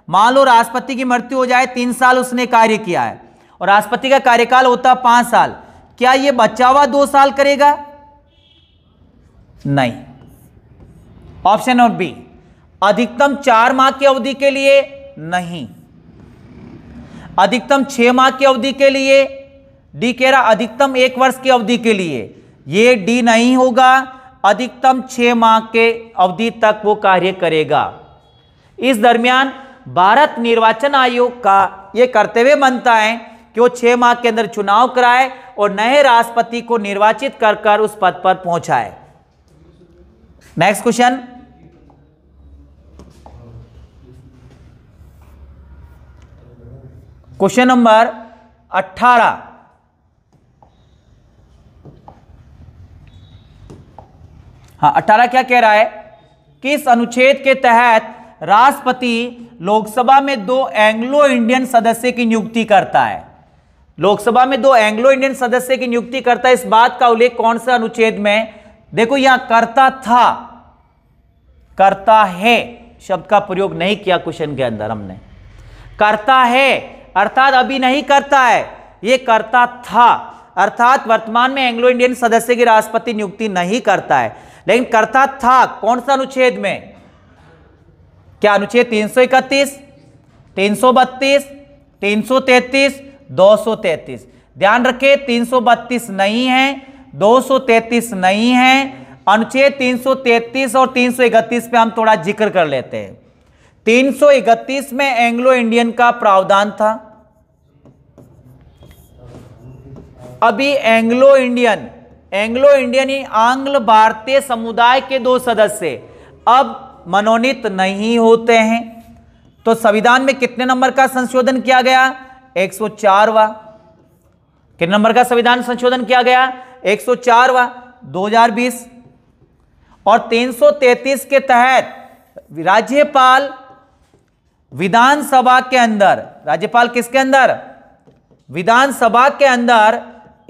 मान लो राष्ट्रपति की मृत्यु हो जाए, 3 साल उसने कार्य किया है और राष्ट्रपति का कार्यकाल होता 5 साल, क्या ये बचा हुआ 2 साल करेगा? नहीं। ऑप्शन नंबर बी, अधिकतम 4 माह की अवधि के लिए नहीं, अधिकतम 6 माह की अवधि के लिए, डी कह रहा अधिकतम 1 वर्ष की अवधि के लिए, ये डी नहीं होगा, अधिकतम 6 माह के अवधि तक वो कार्य करेगा। इस दरमियान भारत निर्वाचन आयोग का यह कर्तव्य बनता है कि वो 6 माह के अंदर चुनाव कराए और नए राष्ट्रपति को निर्वाचित कर उस पद पर पहुंचाए। Next question, question number 18। हाँ 18 क्या कह रहा है? किस अनुच्छेद के तहत राष्ट्रपति लोकसभा में 2 एंग्लो इंडियन सदस्य की नियुक्ति करता है? लोकसभा में 2 एंग्लो इंडियन सदस्य की नियुक्ति करता है, इस बात का उल्लेख कौन सा अनुच्छेद में? देखो यहां करता था, करता है शब्द का प्रयोग नहीं किया क्वेश्चन के अंदर हमने। करता है अर्थात अभी नहीं करता है, ये करता था, अर्थात वर्तमान में एंग्लो इंडियन सदस्य की राष्ट्रपति नियुक्ति नहीं करता है। लेकिन करता था कौन सा अनुच्छेद में? क्या अनुच्छेद 331, 332, 333, 233? ध्यान रखें, 332 नहीं है, 233 नहीं है। अनुच्छेद 333 और 331 पे हम थोड़ा जिक्र कर लेते हैं। 331 में एंग्लो इंडियन का प्रावधान था। अभी एंग्लो इंडियन ही आंग्ल भारतीय समुदाय के 2 सदस्य अब मनोनीत नहीं होते हैं। तो संविधान में कितने नंबर का संशोधन किया गया? 104वां। कितने नंबर का संविधान संशोधन किया गया? 104वां 2020। और 333 के तहत राज्यपाल विधानसभा के अंदर, राज्यपाल किसके अंदर? विधानसभा के अंदर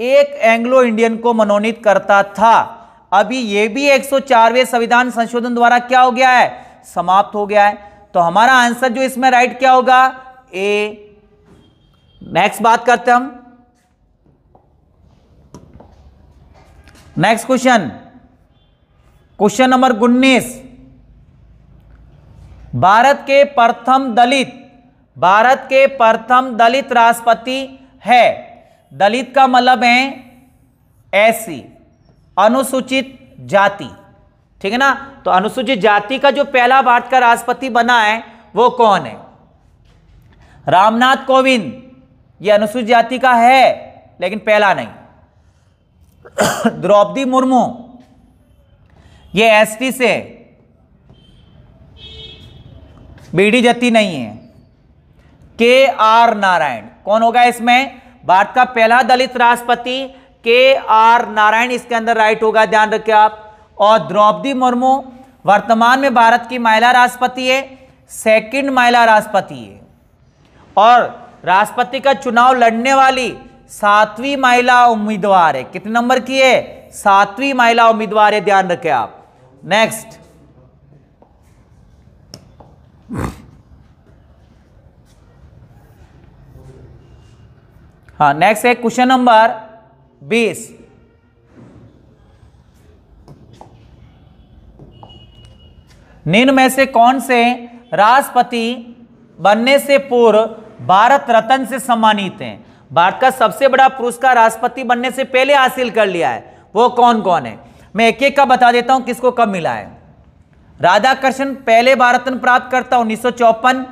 एक एंग्लो इंडियन को मनोनीत करता था। अभी यह भी 104वें संविधान संशोधन द्वारा क्या हो गया है? समाप्त हो गया है। तो हमारा आंसर जो इसमें राइट क्या होगा? ए। नेक्स्ट बात करते हैं हम। Next question number 19। भारत के प्रथम दलित राष्ट्रपति है। दलित का मतलब है एससी, अनुसूचित जाति, ठीक है ना। तो अनुसूचित जाति का जो पहला भारत का राष्ट्रपति बना है वो कौन है? रामनाथ कोविंद। ये अनुसूचित जाति का है लेकिन पहला नहीं। द्रौपदी मुर्मू, ये एसटी से, बीडी जति नहीं है। के आर नारायण कौन होगा इसमें? भारत का पहला दलित राष्ट्रपति के आर नारायण इसके अंदर राइट होगा, ध्यान रखिए आप। और द्रौपदी मुर्मू वर्तमान में भारत की महिला राष्ट्रपति है, सेकंड महिला राष्ट्रपति है। और राष्ट्रपति का चुनाव लड़ने वाली 7वीं महिला उम्मीदवार है। कितने नंबर की है? 7वीं महिला उम्मीदवार है, ध्यान रखें आप। नेक्स्ट हाँ, नेक्स्ट है क्वेश्चन नंबर 20। निम्न में से कौन से राष्ट्रपति बनने से पूर्व भारत रत्न से सम्मानित हैं? भारत का सबसे बड़ा पुरस्कार राष्ट्रपति बनने से पहले हासिल कर लिया है, वो कौन कौन है? मैं एक एक का बता देता हूं किसको कब मिला है। राधाकृष्णन पहले भारत रत्न प्राप्त करता 1954,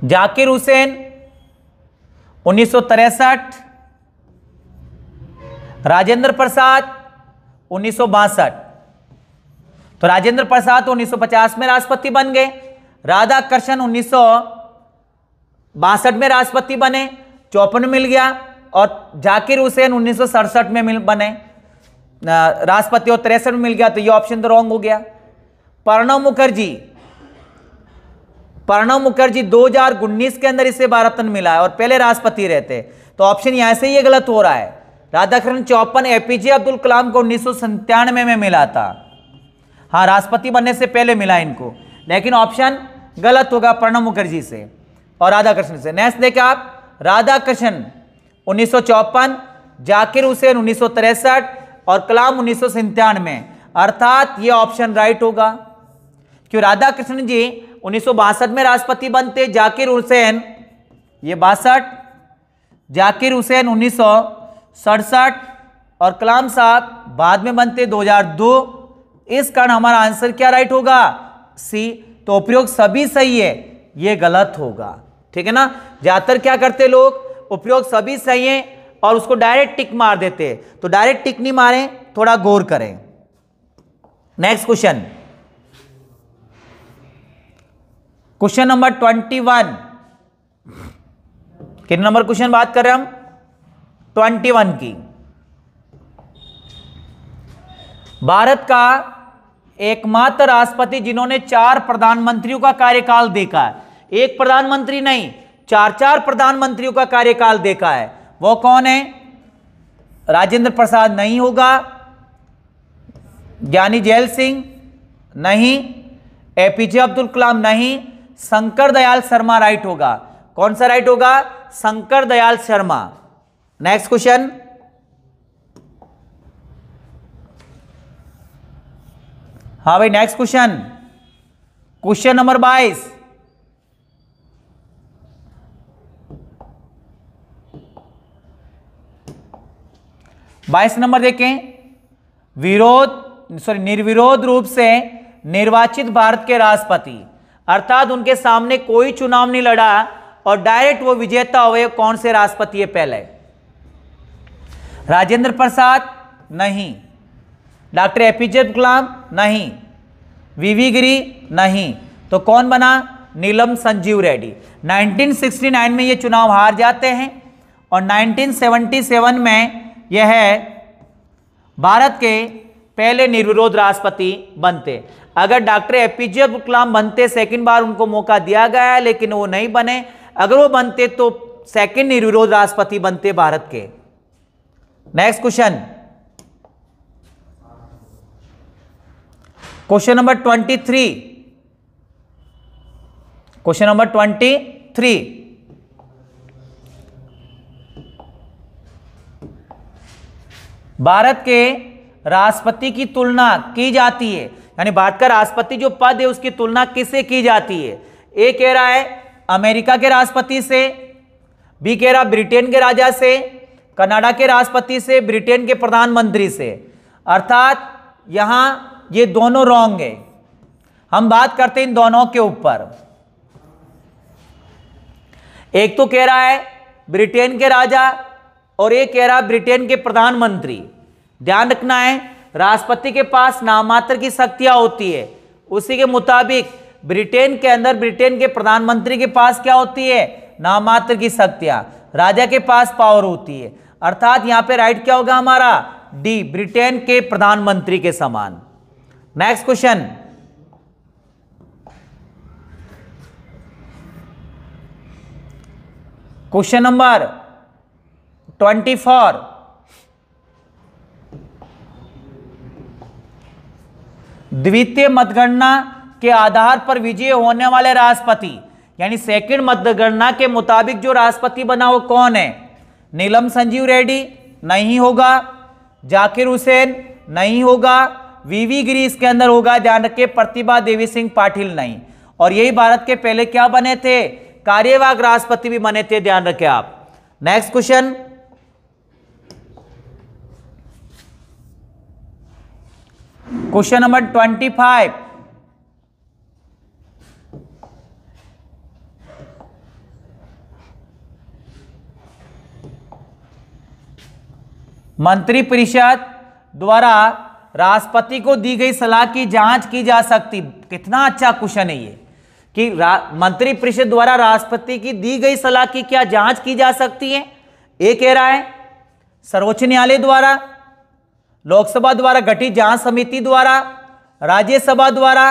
जाकिर हुसैन 1963, राजेंद्र प्रसाद 1962। तो राजेंद्र प्रसाद 1950 में राष्ट्रपति बन गए, राधाकृष्णन 1962 में राष्ट्रपति बने, 54 में मिल गया, और जाकिर हुसैन 1967 में बने राष्ट्रपति और 63 में मिल गया। तो ये ऑप्शन तो रॉन्ग हो गया। प्रणब मुखर्जी 2019 के अंदर इसे भारत रत्न मिला है और पहले राष्ट्रपति रहते। तो ऑप्शन यहां से ये गलत हो रहा है। राधाकृष्णन 54, एपीजे अब्दुल कलाम को 1997 में मिला था। हाँ, राष्ट्रपति बनने से पहले मिला इनको, लेकिन ऑप्शन गलत होगा प्रणब मुखर्जी से और राधाकृष्णन से। नेक्स्ट देखिए आप, राधाकृष्णन 1954, जाकिर हुसैन 1963 और कलाम 1997 में, अर्थात ये ऑप्शन राइट होगा। क्यों? राधाकृष्णन जी 1962 में राष्ट्रपति बनते, जाकिर हुसैन ये 62, जाकिर हुसैन 1967 और कलाम साहब बाद में बनते 2002। इस कारण हमारा आंसर क्या राइट होगा? सी। तो उपयोग सभी सही है, ये गलत होगा, ठीक है ना। ज्यादातर क्या करते लोग, उपयोग सभी सही है और उसको डायरेक्ट टिक मार देते। तो डायरेक्ट टिक नहीं मारें, थोड़ा गौर करें। Next question number 21। कितने नंबर क्वेश्चन बात कर रहे हैं हम? 21 की। भारत का एकमात्र राष्ट्रपति जिन्होंने 4 प्रधानमंत्रियों का कार्यकाल देखा है, एक प्रधानमंत्री नहीं 4 प्रधानमंत्रियों का कार्यकाल देखा है, वो कौन है? राजेंद्र प्रसाद नहीं होगा, ज्ञानी जैल सिंह नहीं, एपीजे अब्दुल कलाम नहीं, शंकर दयाल शर्मा राइट होगा। कौन सा राइट होगा? शंकर दयाल शर्मा। नेक्स्ट क्वेश्चन, हाँ भाई, next question, question number 22। Number देखें, निर्विरोध रूप से निर्वाचित भारत के राष्ट्रपति, अर्थात उनके सामने कोई चुनाव नहीं लड़ा और डायरेक्ट वो विजेता हुए, कौन से राष्ट्रपति है पहले? राजेंद्र प्रसाद नहीं, डॉक्टर एपीजे अब्दुल कलाम नहीं, वीवी गिरी नहीं, तो कौन बना? नीलम संजीव रेड्डी। 1969 में ये चुनाव हार जाते हैं और 1977 में यह भारत के पहले निर्विरोध राष्ट्रपति बनते। अगर डॉक्टर एपीजे अब्दुल कलाम बनते, सेकंड बार उनको मौका दिया गया है लेकिन वो नहीं बने, अगर वो बनते तो सेकंड निर्विरोध राष्ट्रपति बनते भारत के। Next question, question number 23। Question number 23, Bharat के राष्ट्रपति की तुलना की जाती है, यानी भारत का राष्ट्रपति जो पद है उसकी तुलना किससे की जाती है? ए कह रहा है अमेरिका के राष्ट्रपति से, बी कह रहा ब्रिटेन के राजा से, कनाडा के राष्ट्रपति से, ब्रिटेन के प्रधानमंत्री से। अर्थात यहां ये दोनों रॉन्ग है। हम बात करते हैं इन दोनों के ऊपर। एक तो कह रहा है ब्रिटेन के राजा और एक कह रहा है ब्रिटेन के प्रधानमंत्री। ध्यान रखना है, राष्ट्रपति के पास नाममात्र की शक्तियां होती है, उसी के मुताबिक ब्रिटेन के अंदर ब्रिटेन के प्रधानमंत्री के पास क्या होती है? नाममात्र की शक्तियां। राजा के पास पावर होती है। अर्थात यहां पे राइट क्या होगा हमारा? डी, ब्रिटेन के प्रधानमंत्री के समान। Next question, question number 24। द्वितीय मतगणना के आधार पर विजयी होने वाले राष्ट्रपति, यानी सेकंड मतगणना के मुताबिक जो राष्ट्रपति बना वो कौन है? नीलम संजीव रेड्डी नहीं होगा, जाकिर हुसैन नहीं होगा, वीवी गिरी इसके अंदर होगा। ध्यान रखिए, प्रतिभा देवी सिंह पाटिल नहीं। और यही भारत के पहले क्या बने थे? कार्यवाहक राष्ट्रपति भी बने थे। ध्यान रखें आप। Next question, question number 25। मंत्रिपरिषद द्वारा राष्ट्रपति को दी गई सलाह की जांच की जा सकती। कितना अच्छा क्वेश्चन है ये कि मंत्रिपरिषद द्वारा राष्ट्रपति की दी गई सलाह की क्या जांच की जा सकती है? ये कह रहा है सर्वोच्च न्यायालय द्वारा, लोकसभा द्वारा गठित जांच समिति द्वारा, राज्यसभा द्वारा।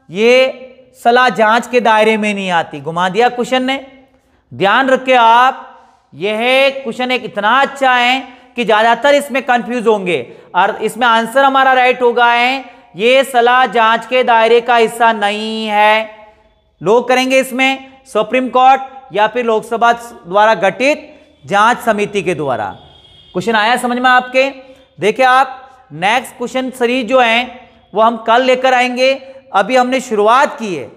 ये सलाह जांच के दायरे में नहीं आती। घुमा दिया क्वेश्चन ने। ध्यान रखें आप, यह क्वेश्चन एक इतना अच्छा है कि ज्यादातर इसमें कंफ्यूज होंगे और इसमें आंसर हमारा राइट होगा है ये सलाह जांच के दायरे का हिस्सा नहीं है। लोग करेंगे इसमें सुप्रीम कोर्ट या फिर लोकसभा द्वारा गठित जांच समिति के द्वारा। क्वेश्चन आया समझ में आपके? देखिए आप, नेक्स्ट क्वेश्चन सीरीज जो है वो हम कल लेकर आएंगे। अभी हमने शुरुआत की है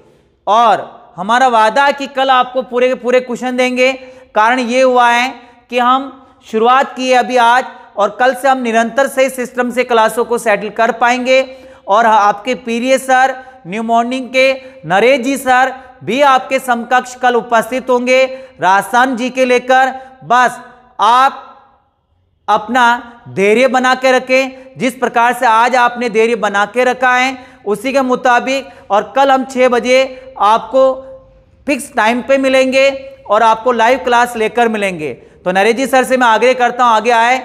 और हमारा वादा है कि कल आपको पूरे के पूरे क्वेश्चन देंगे। कारण ये हुआ है कि हम शुरुआत की है अभी आज, और कल से हम निरंतर से सिस्टम से क्लासों को सेटल कर पाएंगे। और आपके पीरियड सर, न्यू मॉर्निंग के नरेश जी सर भी आपके समकक्ष कल उपस्थित होंगे राजस्थान जी के लेकर। बस आप अपना धैर्य बना के रखें, जिस प्रकार से आज आपने धैर्य बना के रखा है उसी के मुताबिक। और कल हम 6 बजे आपको फिक्स टाइम पे मिलेंगे और आपको लाइव क्लास लेकर मिलेंगे। तो नरेश जी सर से मैं आग्रह करता हूं आगे आए।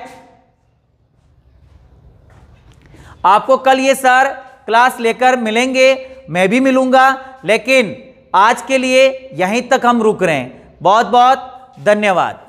आपको कल ये सर क्लास लेकर मिलेंगे, मैं भी मिलूंगा, लेकिन आज के लिए यहीं तक हम रुक रहे हैं। बहुत बहुत धन्यवाद।